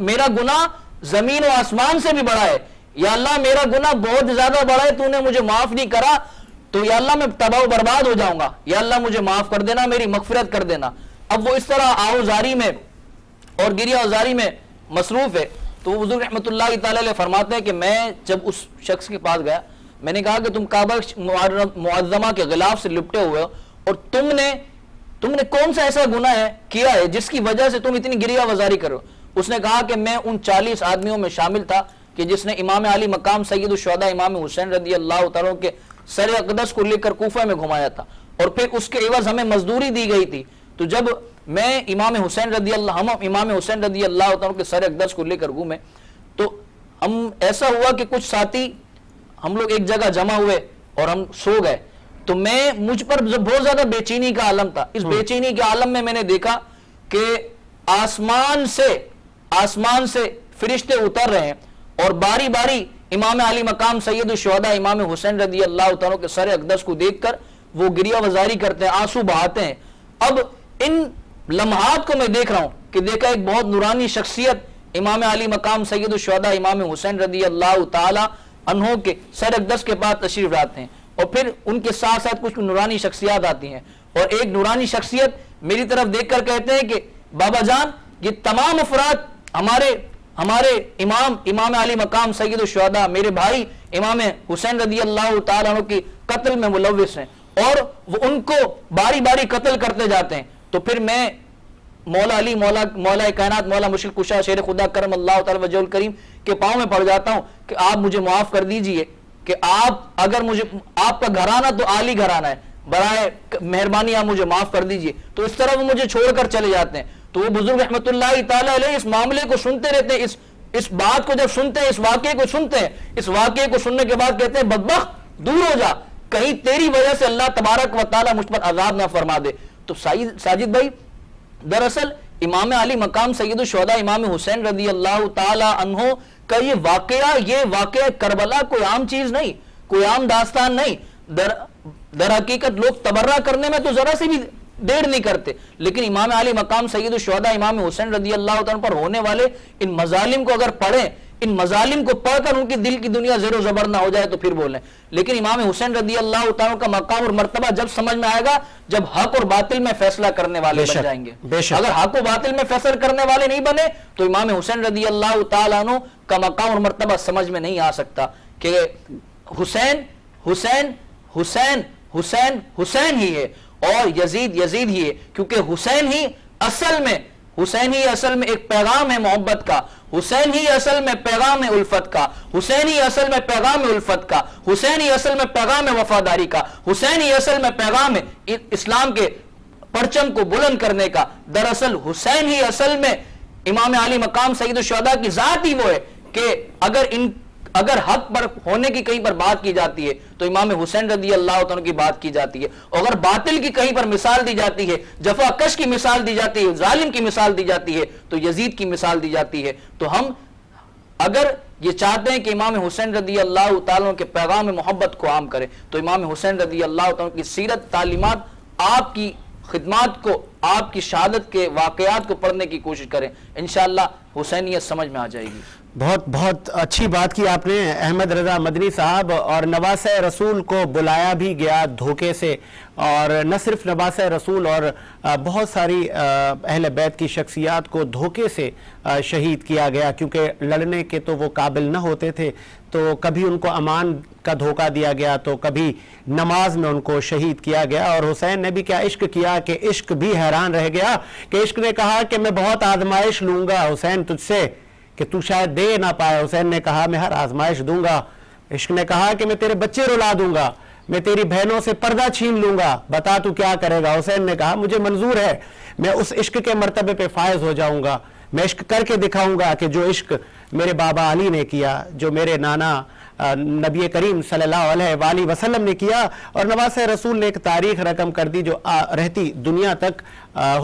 میرا گناہ زمین و آسمان سے بھی بڑا ہے، یا اللہ میرا گناہ بہت زیادہ بڑا ہے، تو نے مجھے معاف نہیں کرا تو یا اللہ میں تباہ و برباد ہو جاؤں گا، یا اللہ مجھے معاف کر دینا، میری مغفرت کر دینا۔ اب وہ اس طرح آہوزاری میں اور گریہ ازاری میں مصروف ہے، تو وہ بزرگ رحمۃ اللہ تعالی علیہ فرماتے ہیں کہ میں جب اس شخص کے پاس گیا، میں نے کہا کہ تم کعبہ معظمہ کے غلاف سے لپٹے ہوئے ہو، اور تم نے کون سا ایسا گناہ ہے کیا ہے جس کی وجہ سے تم اتنی گریہ وزاری کرو؟ اس نے کہا کہ میں ان 40 آدمیوں میں شامل تھا کہ جس نے امام علی مقام سید الشہداء امام حسین رضی اللہ تعالیٰ کے سر اقدس کو لے کر کوفہ میں گھمایا تھا، اور پھر اس کے عوض ہمیں مزدوری دی گئی تھی۔ تو جب میں امام حسین رضی اللہ تعالیٰ کے سر اقدس کو لے کر گھومے تو ہم ایسا ہوا کہ کچھ ساتھی ہم لوگ ایک جگہ جمع ہوئے اور ہم سو گئے، تو مجھ پر بہت زیادہ بے چینی کا عالم تھا۔ اس بے چینی کے عالم میں نے دیکھا کہ آسمان سے فرشتے اتر رہے ہیں اور باری باری امام علی مقام سید الشہداء امام حسین رضی اللہ تعالیٰ کے سر اقدس کو دیکھ کر وہ گریہ وزاری کرتے ہیں، آنسو بہاتے ہیں۔ اب ان لمحات کو میں دیکھ رہا ہوں کہ دیکھا ایک بہت نورانی شخصیت امام علی مقام سید الشہداء امام حسین رضی اللہ تعالیٰ عنہ کے سر اقدس کے پاس تشریف لاتے ہیں، اور پھر ان کے ساتھ ساتھ کچھ نورانی شخصیات آتی ہیں، اور ایک نورانی شخصیت میری طرف دیکھ کر کہتے ہیں کہ بابا جان یہ تمام افراد ہمارے امام علی مقام سید الشہداء میرے بھائی امام حسین رضی اللہ تعالیٰ عنہ کی قتل میں ملوث ہیں، اور وہ ان کو باری باری قتل کرتے جاتے ہیں۔ تو پھر میں مولا علی مولا کائنات مولا مشکل کشا شیر خدا کرم اللہ تعالی وجہ الکریم کے پاؤں میں پڑ جاتا ہوں کہ آپ مجھے معاف کر دیجئے، کہ آپ کا گھرانہ تو عالی گھرانہ ہے، برائے مہربانی آپ مجھے معاف کر دیجئے۔ تو اس طرح وہ مجھے چھوڑ کر چلے جاتے ہیں۔ تو وہ بزرگ رحمۃ اللہ تعالی علیہ اس معاملے کو سنتے رہتے ہیں، اس بات کو جب سنتے ہیں، اس واقعے کو سنتے ہیں، اس واقعے کو سننے کے بعد کہتے ہیں بدبخت دور ہو جا، کہیں تیری وجہ سے اللہ تبارک و تعالی مجھ پر عذاب نہ فرما دے۔ تو ساجد بھائی، دراصل امام علی مقام سید الشہداء امام حسین رضی اللہ تعالی عنہ کا یہ واقعہ کربلا کوئی عام چیز نہیں، کوئی عام داستان نہیں۔ در حقیقت لوگ تبرہ کرنے میں تو ذرا سے بھی دیر نہیں کرتے، لیکن امام علی مقام سید الشہداء امام حسین رضی اللہ تعالیٰ پر ہونے والے ان مظالم کو اگر پڑھیں، ان مظالم کو پڑھ کر ان کی دل کی دنیا زیر و زبر نہ ہو جائے تو پھر بولیں۔ لیکن امام حسین رضی اللہ تعالیٰ کا مقام اور مرتبہ جب سمجھ میں آئے گا جب حق اور باطل میں فیصلہ کرنے والے بن جائیں گے۔ اگر حق و باطل میں فیصلہ کرنے والے نہیں بنے تو امام حسین رضی اللہ تعالیٰ عنہ کا مقام اور مرتبہ سمجھ میں نہیں آ سکتا کہ حسین حسین حسین حسین حسین ہی ہے اور یزید ہی ہے، کیونکہ حسین ہی اصل میں ایک پیغام ہے محبت کا، حسین ہی اصل میں پیغام ہے الفت کا، حسین ہی اصل میں پیغام ہے الفت کا، حسین ہی اصل میں پیغام ہے وفاداری کا، حسین ہی اصل میں پیغام ہے اسلام کے پرچم کو بلند کرنے کا۔ دراصل حسین ہی اصل میں امام علی مقام سید الشہداء کی ذات ہی وہ ہے کہ اگر حق پر ہونے کی کہیں پر بات کی جاتی ہے تو امام حسین رضی اللہ عنہ کی بات کی جاتی ہے، اور اگر باطل کی کہیں پر مثال دی جاتی ہے، جفا کش کی مثال دی جاتی ہے، ظالم کی مثال دی جاتی ہے تو یزید کی مثال دی جاتی ہے۔ تو ہم اگر یہ چاہتے ہیں کہ امام حسین رضی اللہ تعالیٰ کے پیغام محبت کو عام کریں تو امام حسین رضی اللہ تعالیٰ کی سیرت، تعلیمات، آپ کی خدمات کو، آپ کی شہادت کے واقعات کو پڑھنے کی کوشش کریں، انشاءاللہ حسینیت سمجھ میں آ جائے گی۔ بہت اچھی بات کی آپ نے احمد رضا مدنی صاحب، اور نواسہ رسول کو بلایا بھی گیا دھوکے سے، اور نہ صرف نواسہ رسول اور بہت ساری اہل بیت کی شخصیات کو دھوکے سے شہید کیا گیا، کیونکہ لڑنے کے تو وہ قابل نہ ہوتے تھے، تو کبھی ان کو امان کا دھوکہ دیا گیا تو کبھی نماز میں ان کو شہید کیا گیا۔ اور حسین نے بھی کیا عشق کیا کہ عشق بھی حیران رہ گیا کہ عشق نے کہا کہ میں بہت آزمائش لوں گا حسین تجھ سے کہ تو شاید دے نہ پائے۔ حسین نے کہا میں ہر آزمائش دوں گا۔ عشق نے کہا کہ میں تیرے بچے رلا دوں گا، میں تیری بہنوں سے پردہ چھین لوں گا، بتا تو کیا کرے گا۔ حسین نے کہا مجھے منظور ہے، میں اس عشق کے مرتبے پہ فائز ہو جاؤں گا، میں عشق کر کے دکھاؤں گا کہ جو عشق میرے بابا علی نے کیا، جو میرے نانا نبی کریم صلی اللہ علیہ وآلہ وسلم نے کیا۔ اور نواسہ رسول نے ایک تاریخ رقم کر دی جو رہتی دنیا تک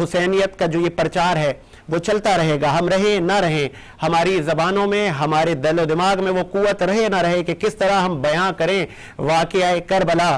حسینیت کا جو یہ پرچار ہے وہ چلتا رہے گا، ہم رہیں نہ رہیں، ہماری زبانوں میں، ہمارے دل و دماغ میں وہ قوت رہے نہ رہے کہ کس طرح ہم بیان کریں واقعہ کربلا